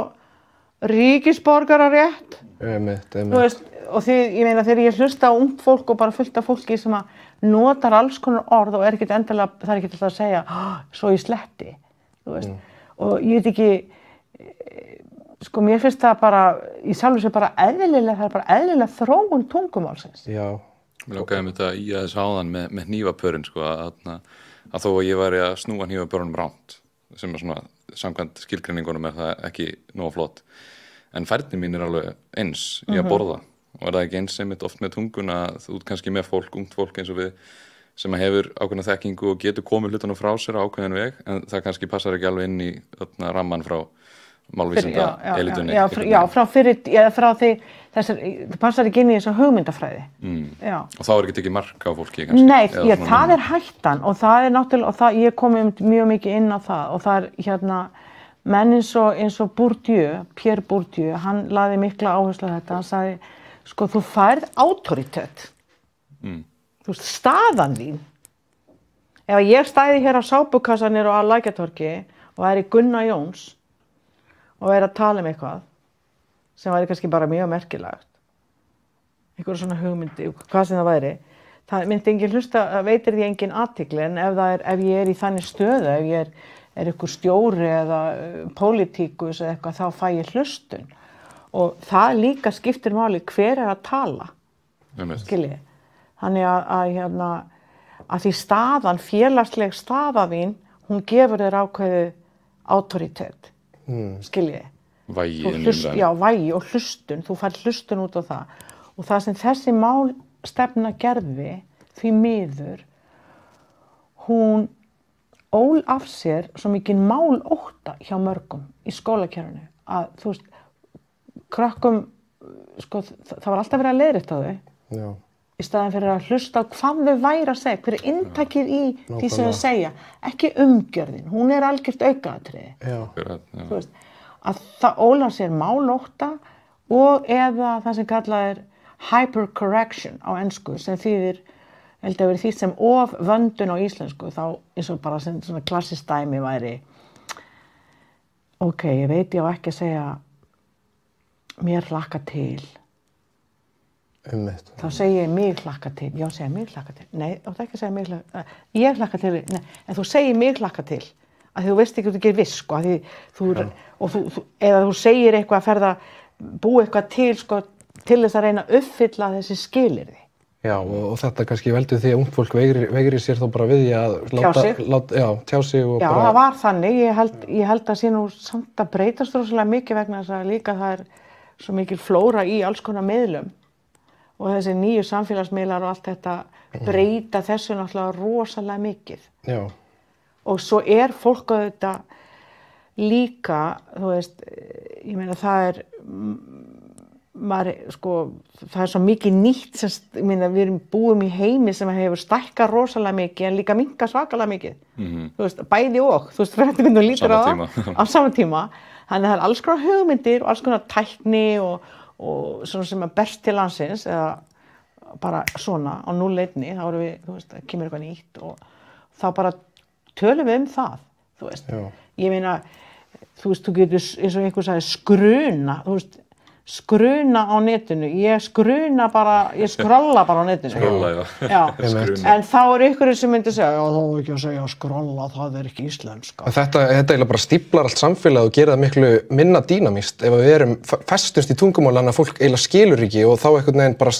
ríkisborgararétt. Einmitt. Og ég meina þegar ég hlusta á ungt fólk og bara fullt af fólki sem að notar alls konar orð og það er ekki alltaf að segja svo ég sletti. Og ég veit ekki, mér finnst það bara, í sjálfu sér bara eðlilega, það er bara eðlilega þróun tungumálsins. Já, Mér langaði með þetta í aðeins áðan með hnífapörin sko að þó að ég væri að snúa hnífapörunum ránt sem svona samkvæmt skilgreiningunum það ekki nógu flott en færni mín alveg eins í að borða og það ekki eins einmitt oft með tunguna þú ert kannski með fólk, ungt fólk eins og við sem hefur ákveðna þekkingu og getur komið hlutunum frá sér á ákveðin veg en það kannski passar ekki alveg inn í ramman frá málvísinda elitunni. Frá því það passar ekki inn í þessa hugmyndafræði. Og þá ekki tekið mark á fólki kannski? Nei, það hættan og það náttúrulega, ég kom mjög mikið inn á það og það menn eins og Bourdieu, Pierre Bourdieu, hann lagði mikla áherslu á þetta, hann sagði, sko, þú færð autoritet. Þú veist, staðan þín. Ef ég stæði hér á sápukassanir og á Lækjartorgi og væri Gunnar Jóns og væri að tala eitthvað sem væri kannski bara mjög merkilegt, einhverja svona hugmyndi, hvað sem það væri, það myndi enginn hlusta, veitir því enginn athygli en ef ég í þannig stöðu, ef ég einhver stjóri eða pólitíkus eða eitthvað, þá fæ ég hlustun. Og það líka skiptir máli hver að tala, skiljið. Þannig að því staðan, félagsleg staða þín, hún gefur þér ákveðið autoritet, skiljið. Vægi Já, vægi og hlustun, þú fær hlustun út á það. Og það sem þessi málstefna gerði, því miður, hún ól af sér svo mikið málótta hjá mörgum í skólakerfinu. Að, þú veist, krökkum, sko, það var alltaf verið að leiðrétta þau. Já. Í staðinn fyrir að hlusta á hvað þau væri að segja, hver inntakið í því sem þau segja, ekki umgjörðin, hún algjört aukaatriði. Þú veist, að það ólar sér málótta og eða það sem kallað hypercorrection á ensku, sem þýðir, held að vera því sem ofvöndun á íslensku, þá eins og bara sem svona klassískt dæmi væri, ok, ég veit ég á ekki að segja, mér hlakka til. Þá segi ég mig hlakka til, já segja mig hlakka til, nei þú ætti ekki að segja mig hlakka til, ég hlakka til, nei, en þú segir mig hlakka til, að þú veist ekki að þú gerir viss, sko, eða þú segir eitthvað að ferða, búa eitthvað til, sko, til þess að reyna að uppfylla þessi skilyrði. Já, og þetta kannski veldur því að ungt fólk veigri sér þá bara við því að tjá sig og já, bara... Já, það var þannig, ég held að sé nú samt að breytast rosalega mikið vegna þess að líka það svo mikil flóra í alls konar miðlum. Og þessi nýju samfélagsmiðlar og allt þetta breyta þessu náttúrulega rosalega mikið. Já. Og svo fólk auðvitað líka, þú veist, ég meina það það svo mikið nýtt sem, ég meina við búum í heimi sem hefur stækkað rosalega mikið en líka minnkað svakalega mikið. Þú veist, bæði og, þú veist, fyrir hvernig þú lítur á það á sama tíma. Þannig að það alls konar hugmyndir og alls konar tækni og svona sem berst til landsins eða bara svona á núlleinni, þá erum við, þú veist, það kemur eitthvað nýtt og þá bara tölum við það, þú veist. Já. Ég meina, þú veist, þú getur, eins og einhver sagði, skruna, þú veist, skruna á netinu, ég skrolla bara á netinu. Skrolla, já. En þá ykkur sem myndi segja, já, þá ekki að segja skrolla, það ekki íslenska. Þetta eiginlega bara stíflar allt samfélag og gerir það miklu minna dýnamískt ef við festumst í tungumál þannig að fólk eiginlega skilur ekki og þá einhvern veginn bara,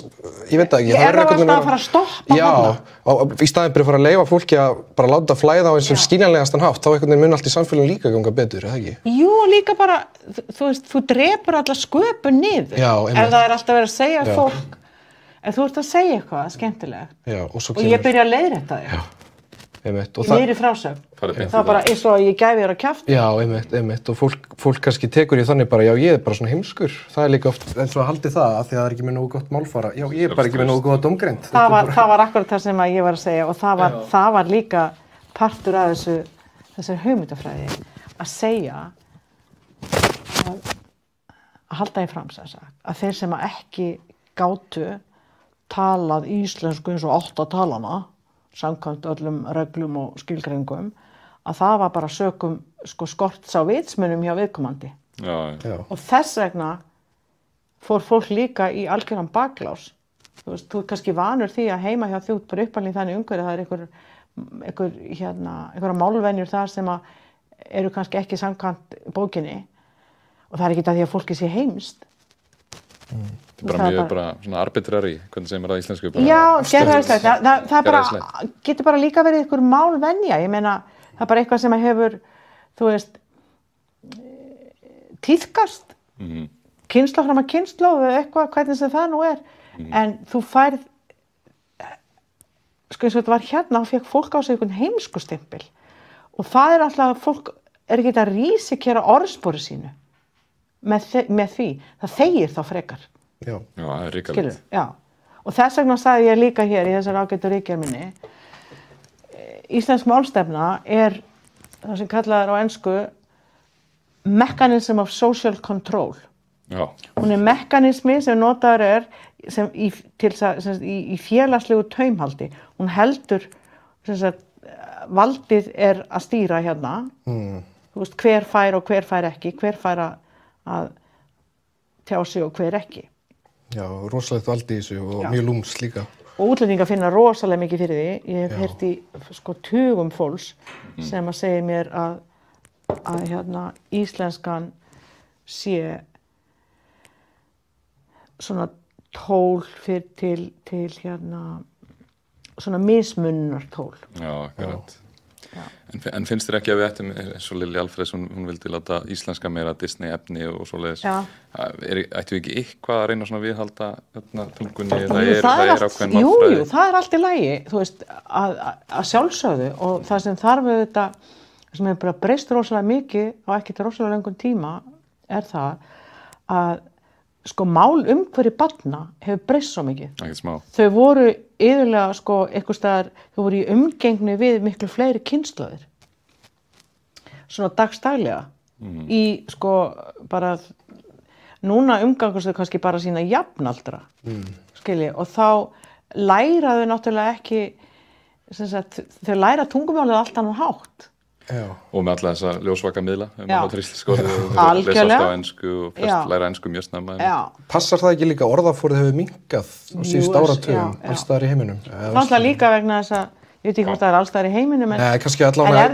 ég veit ekki. Það alltaf að fara að stoppa þarna. Já, í staðinn bara að fara að leyfa fólki að bara láta flæða á eins og skiljanlegastan hátt, þá einhvern veginn mun allt í samfélaginu líka ganga betur, eða ekki? Jú, líka bara, þú veist, þú drepur alla sköpun niður. Já, ef það alltaf verið að segja fólk, ef þú ert að segja eitthvað skemmtilegt og ég byrja að leiðrétta þig. Niðri frásögn. Það var bara eins og ég gæfi þér að kjafta. Já, einmitt. Og fólk kannski tekur í þannig bara, já, ég bara svona heimskur. Það líka oft eins og að haldi það, af því að það ekki með nógu gott málfara. Já, ég bara ekki með nógu góða dómgreind. Það var akkurat það sem ég var að segja og það var líka partur af þessari hugmyndafræði að segja að halda í fram að þeir sem ekki gátu talað íslensku eins og átt að tala hana samkvæmt öllum reglum og skilgreiningum að það var bara sökum skorts á vitsmunum hjá viðkomandi. Já. Og þess vegna fór fólk líka í algjöran baklás. Þú veist, þú kannski vanur því að heima hjá þjótt bara uppalinn þannig umhverfið það einhverja málvenjur þar sem eru kannski ekki samkvæmt bókinni og það ekki það því að fólki sé heimst. Þetta bara mjög bara svona arbitrary, hvernig segir maður það íslensku? Já, gerðarslegt. Það bara, getur bara líka verið einhver málvenja. Ég meina, það bara eitthvað sem hefur, þú veist, tíðkast. Kynslóð fram að kynslóð eða eitthvað, hvernig sem það nú en þú færð sko eins og þetta var hérna, þá fekk fólk á sig einhvern heimskustimpil og það alltaf, fólk ekki að rísikera orðspori sínu með því, það þegir þá frekar. Já, það ríkalegt. Já, og þess vegna sagði ég líka hér í þessar ágætu ríkjar minni, íslensk málstefna það sem kallað á ensku mechanism of social control. Já. Hún mekanismi sem notaður í félagslegu taumhaldi. Hún heldur valdið að stýra hérna. Þú veist, hver fær og hver fær ekki, hver fær að tjá sig og hver ekki. Já, rosalegt valdi í þessu og mjög lúms líka. Og útlendingar finna rosalega mikið fyrir því. Ég hef heyrt í tugum fólks sem að segja mér að íslenskan sé svona tól til svona mismunnar tól. Já, akkurat. En finnst þér ekki að við ættum, eins og Lilja Alfreðs, hún vildi láta íslenska meira Disney efni og svoleiðis. Ættum við ekki eitthvað að reyna svona viðhalda tungunni? Það er ákveðin málfræði. Jú, það allt í lagi, þú veist, að sjálfsögðu og það sem þarf auðvitað, sem hefur bara breyst rosalega mikið á ekkert rosalega löngum tíma, það að sko málumhverfi barna hefur breyst svo mikið. Ekkert smá. Þau voru iðulega einhvers staðar, þau voru í umgengni við miklu fleiri kynslóðir. Svona dagstaglega. Í bara, núna umgangast þau kannski bara sína jafnaldra. Skilji, og þá læra þau náttúrulega ekki, þau læra tungumálið allt annan hátt. Já. Og með alla þessa ljósvaka miðla íslensku og lesa alltaf á ensku og flest læra ensku mjög snemma. Passar það ekki líka orðaforðið hefur minnkað á síðust áratugum alls staðar í heiminum? Náttúrulega líka vegna þess að, ég veit ekki hvort það alls staðar í heiminum, en ef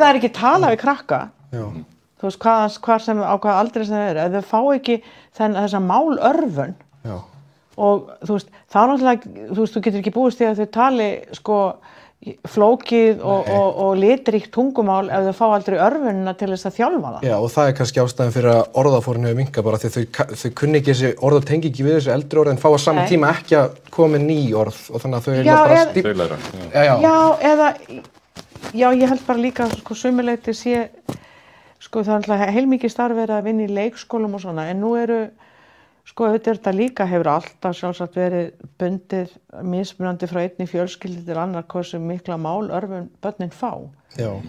það ekki talað við krakka, þú veist hvar sem á hvað aldrei sem það ef þau fá ekki þessa málörvun og þú veist, þá náttúrulega, þú getur ekki búist því að þau tali flókið og litríkt tungumál ef þau fá aldrei örfunina til þess að þjálfa það. Já, og það kannski ástæðan fyrir að orðaforðin hefur minnkað bara því þau kunni ekki þessi orð og tengi ekki við þessi eldri orð en fá að saman tíma ekki að koma ný orð og þannig að þau ég held bara líka sömuleyti sé það er alltaf heilmikið starf verið að vinna í leikskólum og svona en nú þetta líka hefur alltaf sjálfsagt verið bundið mismunandi frá einni fjölskyldu til annar hversu mikla málörvun börnin fá. Já.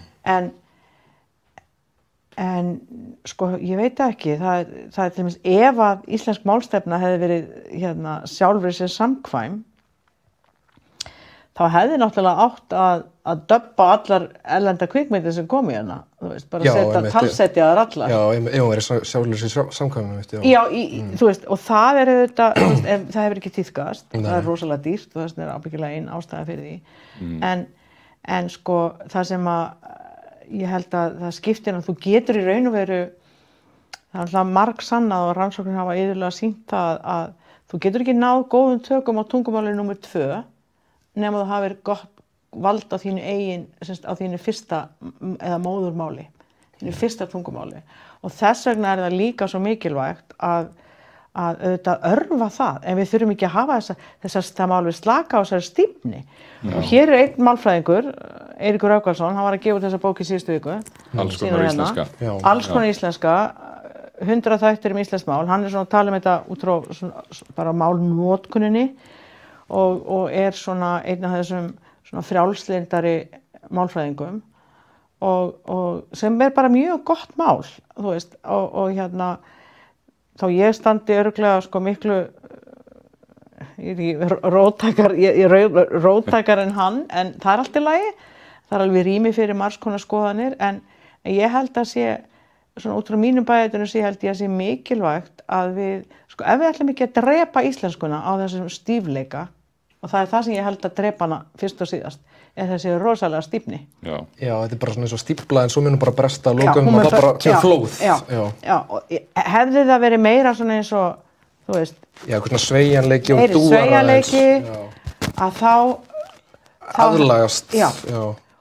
En ég veit ekki, það er til dæmis ef að íslensk málstefna hefði verið sjálfri sér samkvæm þá hefði náttúrulega átt að dubba allar erlenda kvikmyndir sem komu hérna, þú veist, bara setja talsetja þar allar. Já, ef hún verið sjálfur sér samkvæmum, veist, þú veist, og það auðvitað, það hefur ekki tíðkast, það er rosalega dýrt og það er ábyggilega ein ástæða fyrir því. En það sem að ég held að það skiptir að þú getur í raun og veru, það er alltaf margsannað og rannsóknir hafa iðulega sýnt það að þú getur ekki náð góðum tökum á tungumáli númer 2 nema þú hafir gott vald á þínu eigin, á þínu fyrsta eða móðurmáli, þínu fyrsta tungumáli. Og þess vegna er það líka svo mikilvægt að auðvitað örva það, en við þurfum ekki að hafa það mál við slaka á þessari stífni. Og hér er einn málfræðingur, Eiríkur Rögnvaldsson, hann var að gefa út þessa bók í síðustu viku. Alls konar íslenska. Alls konar íslenska, 100 þættir íslenskt mál, hann er svona að tala þetta út frá bara málnotkuninni og er svona einn af þessum svona frjálslyndari málfræðingum og sem er bara mjög gott mál, þú veist, og þá ég standi örugglega miklu róttækar en hann, en það er allt í lagi, það er alveg rými fyrir margs konar skoðanir, en ég held að sé, svona út frá mínum bæjardyrum held ég að sé mikilvægt að við, ef við ætlum ekki að drepa íslenskuna á þessum stífleika, og það er það sem ég held að drepa hana fyrst og síðast, er þessi rosalega stífni. Já, þetta er bara svona eins og stífla en svo munum bara bresta lókum og það bara kemur flóð. Já, og hefði það verið meira svona eins og, þú veist. Já, svona sveigjanleiki og dúar Sveigjanleiki, að þá aðlagast. Já.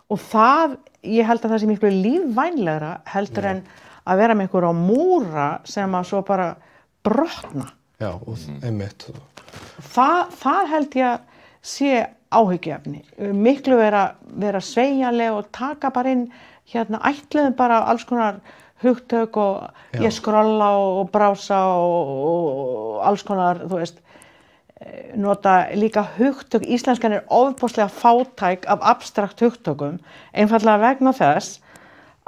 Og það, ég held að það sé miklu lífvænlegra heldur en að vera með einhverja múra sem að svo bara brotna. Já, og einmitt. Það held ég að sé áhyggjuefni. Miklu vera sveigjanleg og taka bara inn, ætluðum bara alls konar hugtök og ég skrolla og brása og alls konar, þú veist, nota líka hugtök. Íslenskan ofboðslega fátæk af abstrakt hugtökum, einfaldlega vegna þess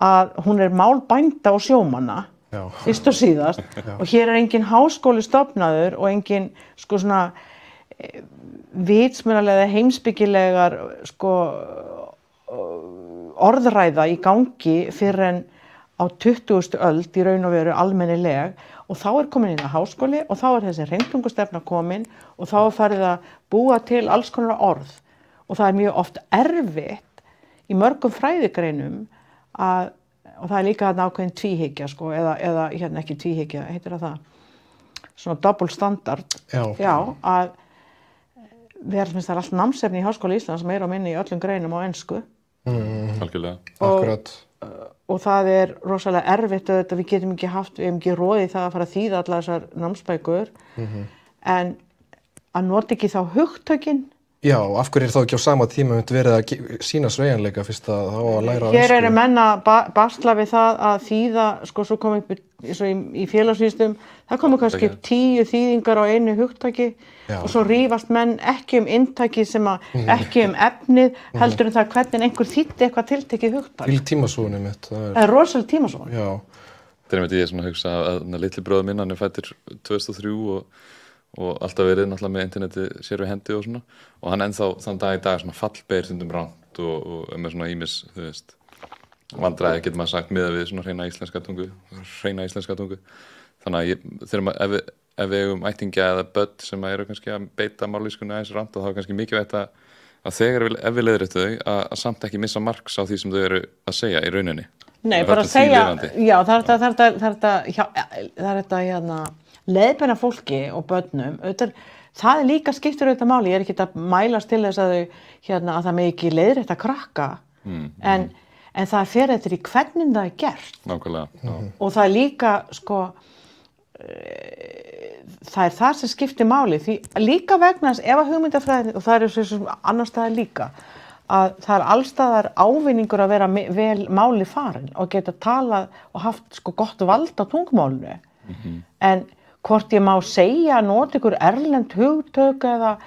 að hún mál bænda og sjómanna, fyrst og síðast, og hér engin háskóli stofnaður og engin sko svona vitsmunalega heimspekilegar sko orðræða í gangi fyrir en á 20. öld í raun og veru almennileg, og þá komin inn að háskóli og þá þessi hreintungustefna komin og þá farið að búa til alls konar orð, og það mjög oft erfitt í mörgum fræðigreinum að, og það líka ákveðin tvíhyggja sko, eða ekki tvíhyggja, heitir það, svona double standard, að það allt námsefni í Háskóla Íslands meira og minni í öllum greinum á ensku. Algjörlega. Akkurat. Og það rosalega erfitt auðvitað, við getum ekki roðið það að fara að þýða allar þessar námsbækur, en að nota ekki þá hugtökin. Já, af hverju þá ekki á sama tíma verið að sýna sveigjanleika fyrst að þá að læra á ensku? Hér menn að basla við það að þýða, sko, svo kom upp í félagsvísindum, það komu kannski 10 þýðingar á einu hugtaki og svo rífast menn ekki inntaki sem ekki efnið, heldur en það hvernig einhver þýddi eitthvað tiltekið hugtak. Tímasóun mitt. Það rosalega tímasóun. Já. Það einmitt ég svona að hugsa að litli bróður minn, hann fæddur 2003 og alltaf verið náttúrulega með interneti sér við hendi og svona, og hann ennþá þann dag í dag svona fallbeygir stundum ránt og með svona ýmis, þú veist, vandræði getur maður sagt miðað við svona hreina íslenska tungu. Þannig að ef við eigum ættingja eða börn sem eru kannski að beita mállýskunni aðeins ránt, og þá kannski mikilvægt að þegar ef við leiðréttum þau að samt ekki missa marks á því sem þau eru að segja í rauninni. Nei, bara að segja, já, það er þetta leiðbeina fólki og börnum, það líka skiptir auðvitað máli. Ég ekki að mælast til þess að þau að það megi ekki leiðrétta krakka, en það fer eftir í hvernig það gert. Nákvæmlega. Og það líka sko, það það sem skiptir máli, því líka vegna þess ef að hugmyndafræðin, og það svo annars staðar líka, að það allstaðar ávinningur að vera vel máli farin og geta talað og haft sko gott vald á tungumálinu, en hvort ég má segja, nota ykkur erlend hugtök eða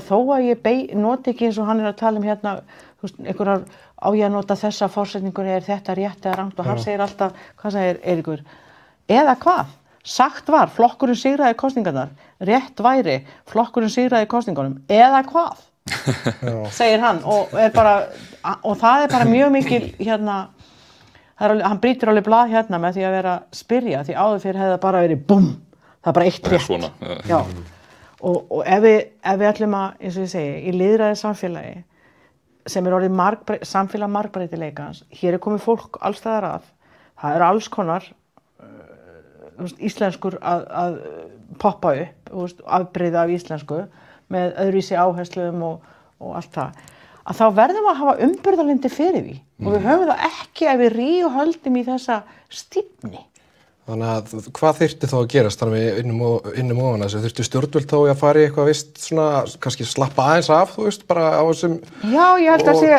þó að ég nota ekki eins og hann að tala einhverjar á ég að nota þessa forsetningur, þetta rétt eða rangt, og hann segir alltaf, hvað segir Eiríkur? Eða hvað? Sagt var, flokkurinn sigraði kosningarnar, rétt væri, flokkurinn sigraði kosningunum, eða hvað? Segir hann, og það bara mjög mikil hann brýtur alveg blað með því að vera að spyrja, því áður fyrir hefði það bara verið búm. Það bara eitt rétt. Svona. Já. Og ef við ætlum að, eins og ég segi, í lýðræði samfélagi, sem orðið samfélag margbreytileikans, hér komið fólk alls staðar að, það alls konar íslenskur að poppa upp, afbrigði af íslensku, með öðruvísi áherslum og allt það, að þá verðum við að hafa umburðarlyndi fyrir því, og við höfum það ekki ef við rígahöldum í þessa stífni. Þannig að hvað þyrfti þá að gerast þannig við innum ofan þessu? Þyrfti stjórnvöld þá að fara í eitthvað vist svona, kannski slappa aðeins af, þú veist, bara á þessum... Já, ég held að sé...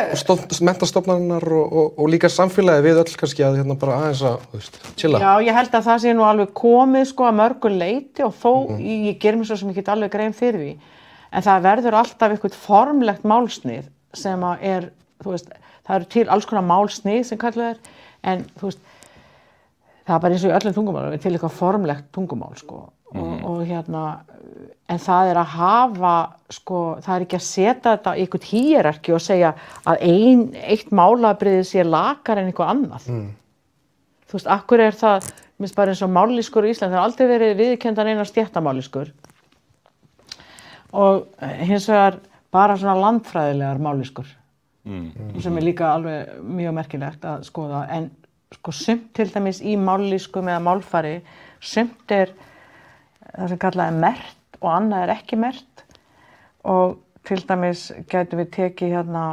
Menntastofnanirnar og líka samfélagi við öll kannski að bara aðeins að, þú veist, chilla. Já, ég held að það sé nú alveg komið sko að mörgu leyti, og þó ég ger mér svo sem ég get alveg grein fyrir því. En það verður alltaf eitthvað formlegt málsnið sem að þú veist, það til alls konar málsnið sem kallað en þú veist, það bara eins og í öllum tungumálum, til eitthvað formlegt tungumál, sko. Og en það að hafa, sko, það ekki að setja þetta í eitthvað hierarki og segja að eitt málabrigði sé lakar en eitthvað annað. Þú veist, akkur það, minnst bara eins og mállýskur í Íslandi, það aldrei verið viðurkenndan eina stéttamállýskur. Og hins vegar bara svona landfræðilegar mállýskur, sem líka alveg mjög merkilegt að skoða, en sko sumt til dæmis í mállýskum eða málfari, sumt það sem kallað merkt og annað ekki merkt og til dæmis gætum við tekið hérna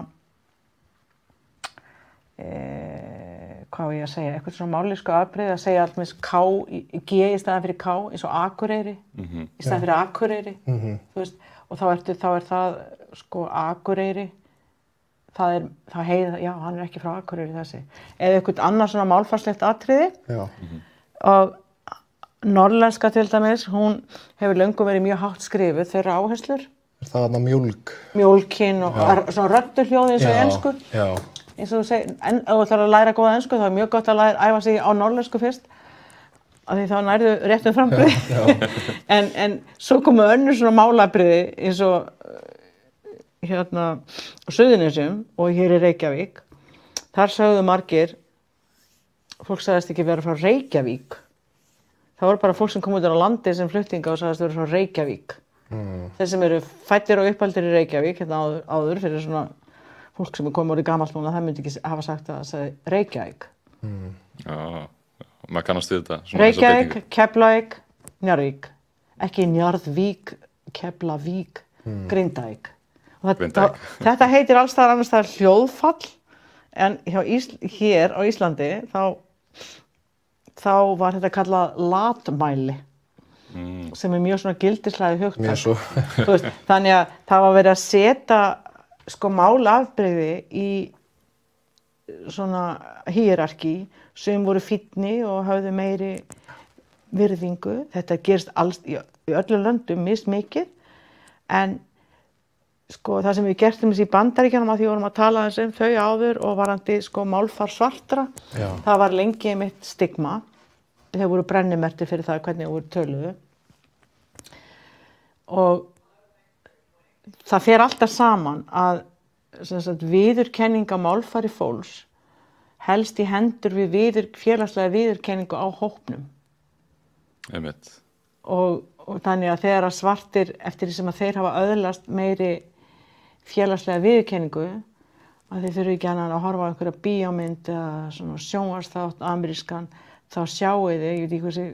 hvað ég að segja, eitthvað svona mállísku afbrigði að segja allmest K, G í staðan fyrir K eins og Akureyri í staðan fyrir Akureyri þú veist, og þá er það sko Akureyri það já, hann ekki frá Akureyri þessi eða eitthvað annað svona málfarslegt atriði og norðlenska til dæmis, hún hefur löngum verið mjög hátt skrifuð þeirra áherslur það þarna mjólkin og svona rödduhljóð eins og í ensku eins og þú segir, en ef þú ætlar að læra góða ensku þá er mjög gott að æfa sig á norðlensku fyrst af því þá nærðu réttum framburði en svo komu önnur svona málabriði eins og hérna á Suðurnesjum og hér í Reykjavík þar sögðu margir fólk sagðist ekki vera frá Reykjavík það voru bara fólk sem kom út á landi sem flutninga og sagðist vera frá Reykjavík þeir sem eru fæddir og uppaldir í Reykjavík hérna áður fyrir svona fólk sem er komið orðið gamalt núna, það myndi ekki hafa sagt að það sagði Reykjavík. Já, maður kannast við þetta. Reykjavík, Keflavík, Njarðvík. Ekki Njarðvík, Keflavík, Grindavík. Þetta heitir alls staðar annars staðar hljóðfall, en hér á Íslandi þá var þetta kallað latmæli, sem er mjög svona gildishlaðið hugtak. Mjög svo. Þannig að það var verið að setja sko málafbrigði í svona hierarki sem voru fínni og höfðu meiri virðingu. Þetta gerist alls í öllum löndum mismikið en sko það sem við gertum í Bandaríkjunum að því vorum að tala þau áður og varandi sko málfar svartra. Það var lengi mitt stigma. Þeir voru brennimerktir fyrir það hvernig voru töluðu. Og það fer alltaf saman að viðurkenning á málfari fólks helst í hendur við félagslega viðurkenningu á hópnum. Einmitt. Og þannig að þegar að svartir eftir því sem að þeir hafa öðlast meiri félagslega viðurkenningu að þeir þurfi ekki annað að horfa á einhverja bíómynd eða svona sjónvarpsþátt amerískan þá sjáu þið, ég veit ekki hvað sem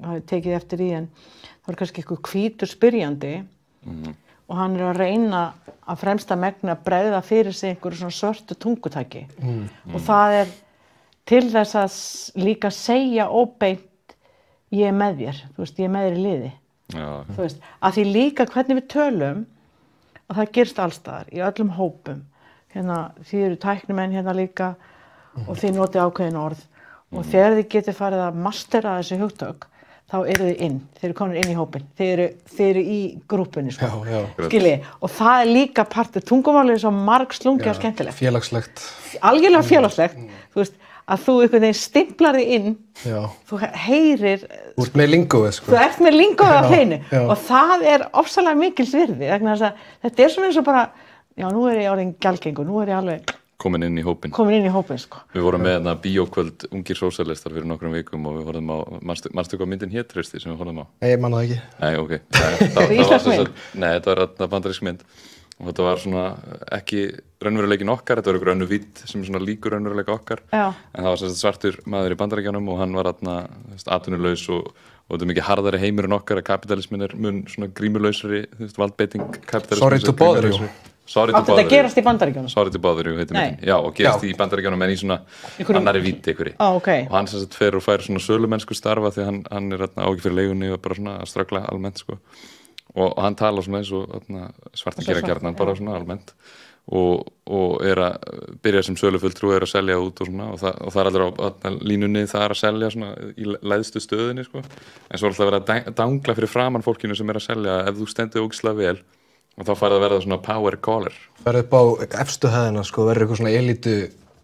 hafi tekið eftir í en þá er kannski eitthvað hvítur spyrjandi og hann er að reyna að fremsta megni að bregða fyrir sig einhverju svona svörtu tungutaki og það er til þess að líka segja óbeint ég er með þér, þú veist, ég er með þér í liði þú veist, að því líka hvernig við tölum að það gerst allstaðar í öllum hópum hérna, þið eru tæknimenn hérna líka og þið notið ákveðin orð og þegar þið getið farið að mastera þessi hugtök þá eru þið þeir eru komin inn í hópinn, þeir eru í grúpunni sko. Skiljið, og það er líka partur, tungumálið er svo margslungið og skemmtilegt. Félagslegt. Algjörlega félagslegt, þú veist, að þú einhvern veginn stimplar þig inn, þú heyrir... Þú ert með lingóið sko. Þú ert með lingóið á hreinu og það er ofsalega mikils virði, vegna þess að þetta er svona eins og bara, já nú er ég orðin gjaldgengur, nú er ég alveg... Komin inn í hópinn sko. Við vorum með bíókvöld Ungir sósíalistar fyrir nokkrum vikum og við horfðum á, manstu hvað myndin hét Trausti sem við horfðum á? Nei, ég man það ekki. Nei, ok. Þetta var bandarísk mynd og þetta var svona ekki raunveruleikin okkar, þetta var einhver önnur vídd sem svona líkur raunveruleika okkar. Já. En það var svartur maður í Bandaríkjunum og hann var atvinnulaus og þetta er mikið harðari heimur en okkar að kapitalismin er mun svona grímulausari, valdbeiting kapitalismin. Sorry to bother you. Þetta gerast í Bandaríkjunum? Sorry to bother you, heitir myndin. Já, og gerast í Bandaríkjunum en í svona annari vídd einhverju. Okay. Og hann sem sagt fer og fær svona sölumennsku starfa því hann er ágif fyrir leigunni og bara svona að ströggla almennt sko. Og hann talar svona eins og svarta gera gjarnan bara svona almennt og er að byrja sem sölufulltrú og er að selja út og svona og það er allir á línunni það er að selja svona í læðstu stöðinni sko. En svo er alltaf verið að dangla fyrir framan fólkinu sem er að selja ef þú stendur ógeðslega vel og þá farið að verða svona power caller. Farið upp á efstu hæðina sko, verður eitthvað svona elítu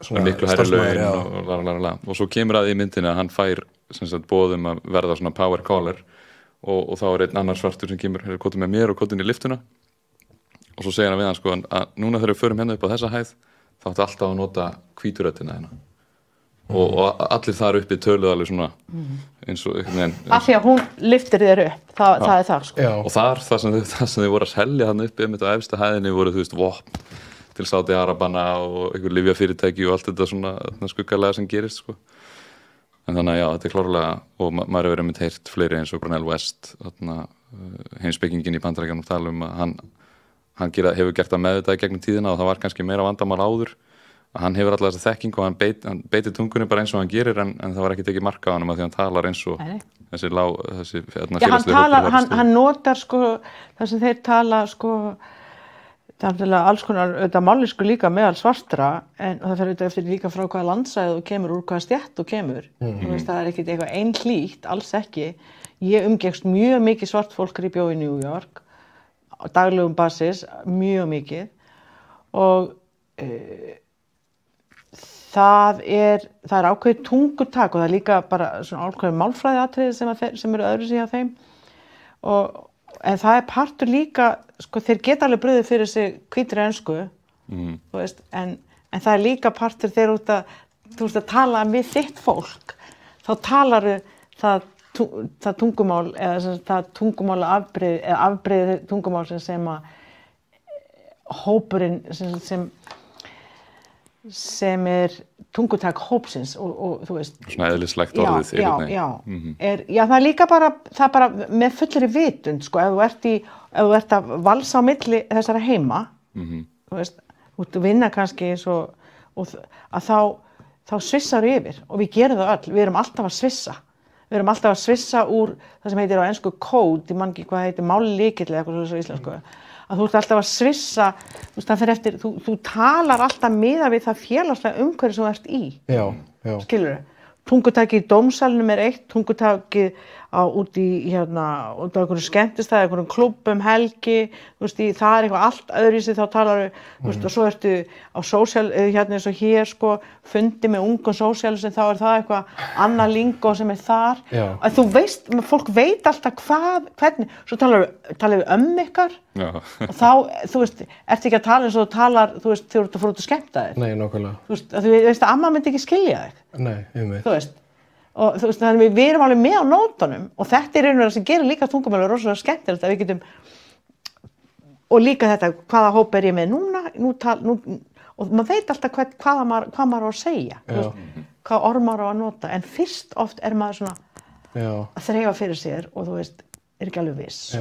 svona miklu hærri laun og svo kemur að í myndinni að hann fær sem sagt boðum að verða svona power caller og þá er einn annar svartur sem kemur kótið með mér og kótið inn í liftuna og svo segir hann við hann sko að núna þegar við förum hérna upp á þessa hæð þá ætti alltaf að nota hvíturöddina hérna og allir þar uppi töluðu alveg svona eins og af því að hún lyftir þér upp það er það sko. Og þar það sem þið voru að selja hann uppi á efsta hæðinni voru þú veist vopn til Sádi-Arabana og einhver lyfjafyrirtæki og allt þetta svona skuggalega sem gerist sko. En þannig að já, þetta klárlega, og maður hefur einmitt heyrt fleiri eins og Cornel West, heimspekingin í Bandaríkjunum tala um að hann hefur gert það meðvitað í gegnum tíðina og það var kannski meira vandamál áður, að hann hefur alltaf þessa þekking og hann beitir tungunni bara eins og hann gerir en það var ekki tekið mark á hann að því hann talar eins og þessi hann notar sko það sem þeir tala sko það er alls konar auðvitað mállýsku líka meðal svartra en það fer auðvitað eftir líka frá hvaða landsæð þú kemur úr hvaða stétt þú kemur þú veist það er ekkert eitthvað einhlítt alls ekki ég umgekkst mjög mikið svart fólk þegar ég bjó í New York á daglegum basis mjög mikið og það er ákveðið tungutak og það er líka bara svona ákveðið málfræðiatriði sem eru öðru sig hjá þeim en það er partur líka sko þeir geta alveg brugðið fyrir sig hvítri ensku þú veist en það er líka partur þegar þú ert að tala við þitt fólk þá talaru það tungumál eða það tungumál afbrigði tungumál sem að hópurinn sem tungutak hópsins og þú veist svona eðlislegt orðið það er líka bara með fullri vitund sko ef þú ert að valsa á milli þessara heima þú veist þú ert að vinna kannski og að þá svissar yfir og við gerum það öll við erum alltaf að svissa úr það sem heitir á ensku code ég man ekki hvað heitir mállíkill eða eitthvað svo íslensku að þú ert alltaf að svissa þú veist það fer eftir þú talar alltaf miðað við það félagslega umhverfi sem þú ert í skilurðu tungutakið í dómsalnum er eitt tungutakið út á einhverjum skemmtistæði einhverjum klúbbum helgi þú veist það er eitthvað allt öðruvísi þá talar þú veist og svo ertu á eins og hér sko fundi með ungum sósíalistum þá er það eitthvað annað lingó sem er þar að þú veist fólk veit alltaf hvernig svo talar við ykkar og þá þú veist ertu ekki að tala eins og þú talar þú veist þegar þú ert að fara út að skemmta þér Nei, nákvæmlega þú veist að amma myndi ekki skilja þig Nei, þú veist og þú veist þannig við erum alveg með á nótunum og þetta er einhverja sem gerir líka tungumál rosalega skemmtilegt að við getum og líka þetta hvaða hóp er ég með núna og maður veit alltaf hvað maður á að segja hvað orð maður á að nota en fyrst oft er maður svona að þreifa fyrir sér og þú veist er ekki alveg viss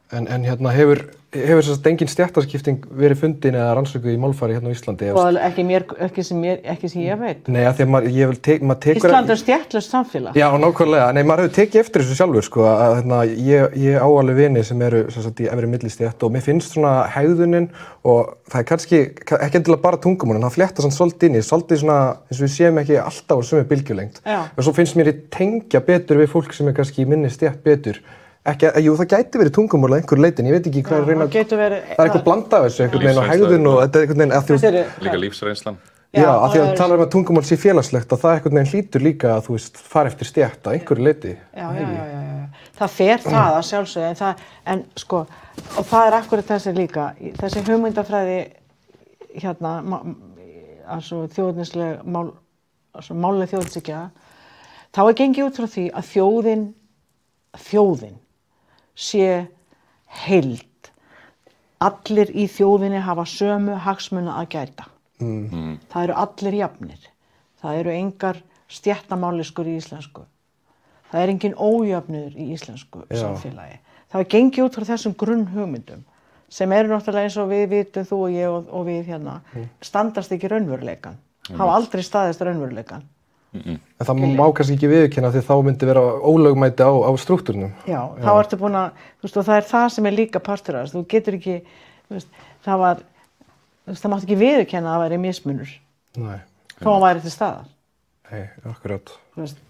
En hérna hefur engin stéttaskipting verið fundin eða rannsökuð í málfari hérna á Íslandi? Og ekki sem ég veit. Nei, af því að maður tekur... Ísland er stéttlaust samfélag. Já, nákvæmlega. Nei, maður hefur tekið eftir þessu sjálfur, sko, að ég á alveg vini sem eru í efri millistétt og mér finnst svona hegðunin og það er kannski ekki endilega bara tungumálinn, það flétta svona svolítið inn í, svolítið svona eins og við séum ekki alltaf á sömu bylgjulengd. Og svo finnst mér ég tengja betur við fólk sem er kannski í minni stétt betur. Jú, það gæti verið tungumál að einhver leitin, ég veit ekki hvað það er eitthvað blanda af þessu, einhvern veginn á hegðun og þetta er einhvern veginn líka lífsreynslan. Já, af því að þú talar um að tungumál sé félagslegt og það einhvern veginn hlýtur líka að þú veist fara eftir stétt að einhverju leiti. Já. Það fer það að sjálfsögðu en sko, og það er akkurat þessi líka, þessi hugmyndafræði hérna, altså þjóðnisleg máli þjóðsíkja, þá er gengið út frá því að þjóðin sé heild. Allir í þjóðinni hafa sömu hagsmuna að gæta. Það eru allir jafnir. Það eru engar stéttamállýskur í íslensku. Það er engin ójöfnuður í íslensku samfélagi. Það er gengið út frá þessum grunnhugmyndum sem eru náttúrulega eins og við vitum þú og ég og við hérna standast ekki raunveruleikann. Hafa aldrei staðist raunveruleikann. En það má kannski ekki viðurkenna því þá myndi vera ólögmæti á strúktúrnum. Já, þá ertu búin að, þú veist, og það er það sem er líka partur af þess. Þú getur ekki, þú veist, það mátti ekki viðurkenna að það væri mismunur. Nei. Þó að væri til staðar. Nei, akkurat. Þú veist,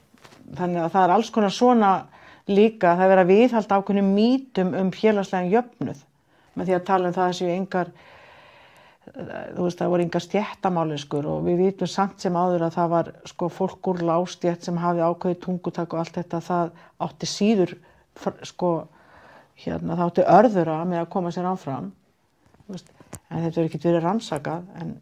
þannig að það er alls konar svona líka, það er verið að viðhalda ákveðnum mýtum félagslegan jöfnuð með því að tala það séu engar þú veist, það voru engar stéttamállýskur og við vitum samt sem áður að það var sko fólk úr lágstétt sem hafði ákveðið tungutak og allt þetta, það átti síður sko hérna, það átti örðura með að koma sér áfram veist, en þetta er ekki verið rannsakað en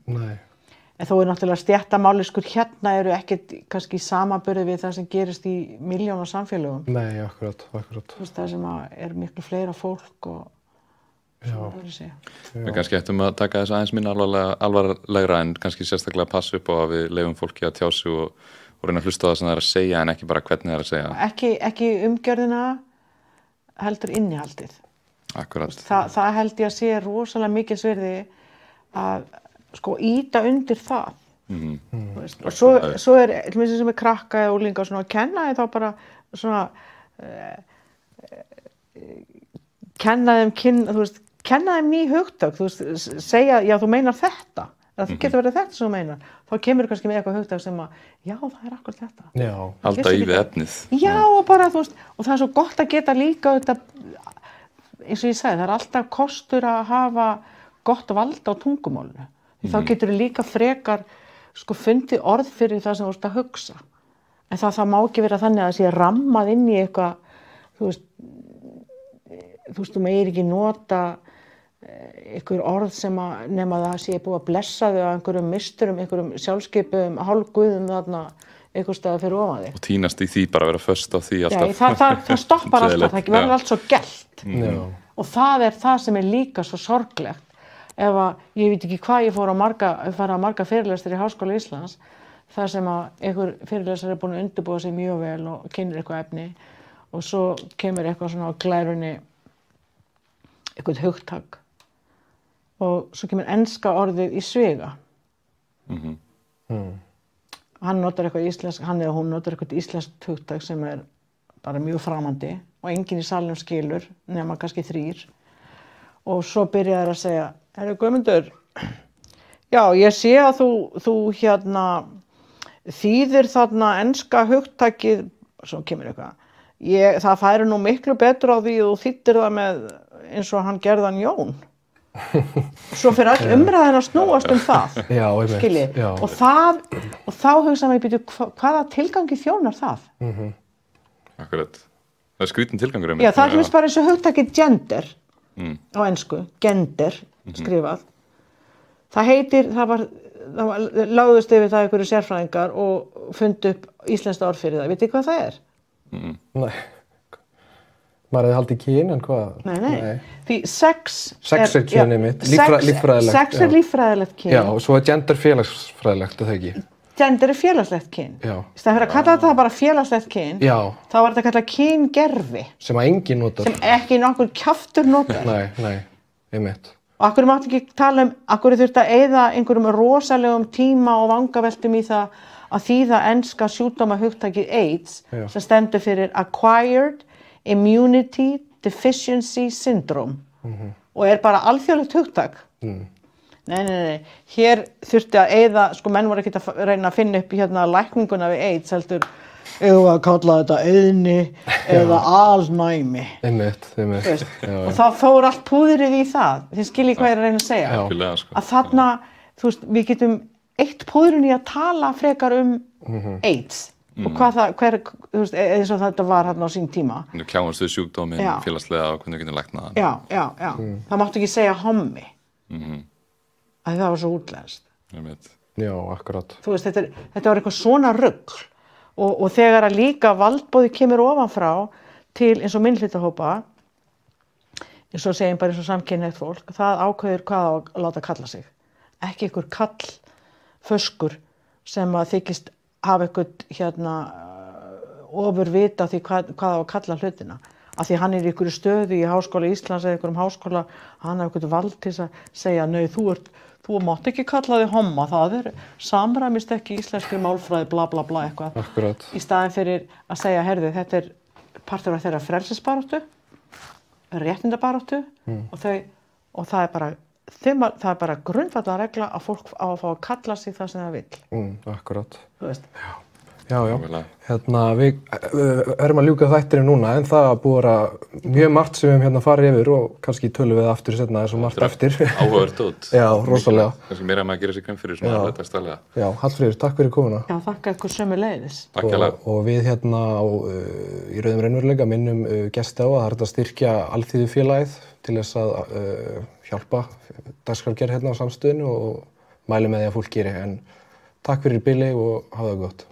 þó er náttúrulega stéttamállýskur hérna eru ekkert kannski samanburði við það sem gerist í milljóna samfélögum. Nei, akkurat. Þú veist, það sem er miklu fleira fólk og Við kannski ættum að taka þess aðeins minna alvarlegra en kannski sérstaklega passa upp á að við leyfum fólki að tjá sig og reyna að hlusta á það sem það er að segja en ekki bara hvernig það er að segja. Ekki umgjörðina, heldur innihaldið. Akkurat. Það held ég að sé rosalega mikið svirði að sko ýta undir það. Og svo til minnst sem er krakka eða úlinga og svona, að kenna þið þá bara svona kenna þeim ný hugtök, segja, já þú meinar þetta, það getur verið þetta sem þú meinar, þá kemur kannski með eitthvað hugtök sem að, já það er akkurat þetta. Já. Halda í við efnið. Já, og bara og það er svo gott að geta líka þetta, eins og ég sagði, það er alltaf kostur að hafa gott vald á tungumálinu. Þá getur þú líka frekar sko fundið orð fyrir það sem þú ert að hugsa. En það má ekki vera þannig að það sé rammað inn í eitthvað, þú meir ekki nota einhver orð sem að nema það sé búið að blessa þau að einhverjum misturum, einhverjum sjálfskeipuðum, hálfguðum þarna einhver staðar fyrir ofan þig. Og tínast í því bara að vera föst á því alltaf. Já, það stoppar alltaf, það verður allt svo gelt. Og það er það sem er líka svo sorglegt. Ef að, ég veit ekki hvað, ég fór að marga fyrirlestur í Háskóla Íslands, þar sem að einhver fyrirlestur er búin að undirbúa sig mjög vel og kynnir eitthvað efni og svo kemur eitthvað svona á glærunni, eitthvað hugtak og svo kemur enska orðið í sviga. Hann notar eitthvað íslensk, hann eða hún notar eitthvað íslenskt hugtak sem er bara mjög framandi og enginn í salnum skilur, nema kannski 3. Og svo byrja þær að segja, herru Guðmundur, já, ég sé að þú þýðir þarna enska hugtakið, svo kemur eitthvað, það færi nú miklu betur á því þú þýddir það með eins og hann gerðan Jón. Svo fyrir all umræðin að snúast það, skiljið. Og þá hugsa mig, hvaða tilgangi þjónar það? Akkurat. Það er skrítin tilgangur. Já, það er bara eins og hugtakið gender á ensku, gender skrifað. Það láðust yfir það einhverju sérfræðingar og fundu upp íslenskt orð fyrir það. Vitið hvað það er? Nei. Maður hefði haldið kyn, en hvað? Nei. Því sex er kynið mitt, líffræðilegt. Sex er líffræðilegt kyn. Já, og svo er gender félagsfræðilegt, er það ekki? Gender er félagslegt kyn. Já. Í staðinn fyrir að kalla þetta bara félagslegt kyn, þá var þetta kallað kyngervi. Sem að enginn notar. Sem ekki nokkur kjaftur notar. Nei, einmitt. Og akkur mátti ekki tala akkur þurfti að eyða einhverjum rosalegum tíma og vangaveltum í það að þýða enska sjúkdóma hugtakið AIDS sem stendur fyrir Acquired Immunity Deficiency Syndrome og er bara alþjóðlegt hugtak. Nei. Hér þurfti að eyða, sko menn voru ekki að reyna að finna upp lækninguna við AIDS heldur eða að kalla þetta eyðni eða alnæmi. Einmitt. Og þá fór allt púðrið í það. Þið skiljið hvað ég er að reyna að segja. Að þarna, við getum eitt púðrun í að tala frekar AIDS. Og hvað eins og þetta var hérna á sín tíma. Kláumst við sjúkdóminn félagslega og hvernig við getum læknað hann. Já. Það máttu ekki segja hommi. Að það var svo útlenskt. Já, akkurat. Þetta var eitthvað svona rugl. Og þegar að líka valdboði kemur ofanfrá til eins og minnhlutahópa, eins og segjum bara eins og samkynhneigt fólk, það ákveður hvað á að láta kalla sig. Ekki einhver kallföskur sem að þykist hafa eitthvað ofurvita því hvað á að kalla hlutina. Af því hann er í einhverju stöðu í Háskóla Íslands eða einhverjum háskóla, hann hefur eitthvað vald til að segja, nei, þú mátt ekki kalla þig homma, það samræmist ekki íslenskri málfræði, bla bla bla eitthvað. Akkurat. Í staðinn fyrir að segja, heyrðu, þetta er partur af þeirra frelsisbaráttu, réttindabaráttu og það er bara grundvallar regla að fólk á að fá að kalla sig það sem það vill. Akkurat. Þú veist. Já. Við erum að ljúka þættinum núna, en það búið að vera mjög margt sem við höfum farið yfir og kannski tölum við aftur seinna, það er svo margt eftir. Áhugavert út. Já, rosalega. Kannski meira að maður gerir sig grein fyrir svona dagsdaglega. Já, Hallfríður, takk fyrir komuna. Já, þakka ykkur sömuleiðis. Takk hérlega. Og við í Rauðum raunveruleika minnum gesti á að það er að styrkja Alþýðufélagið til þess að hjálpa dagskrárgerð á samstöðinu og mælum með því að fólk geri. En takk fyrir í bili og hafa það gott.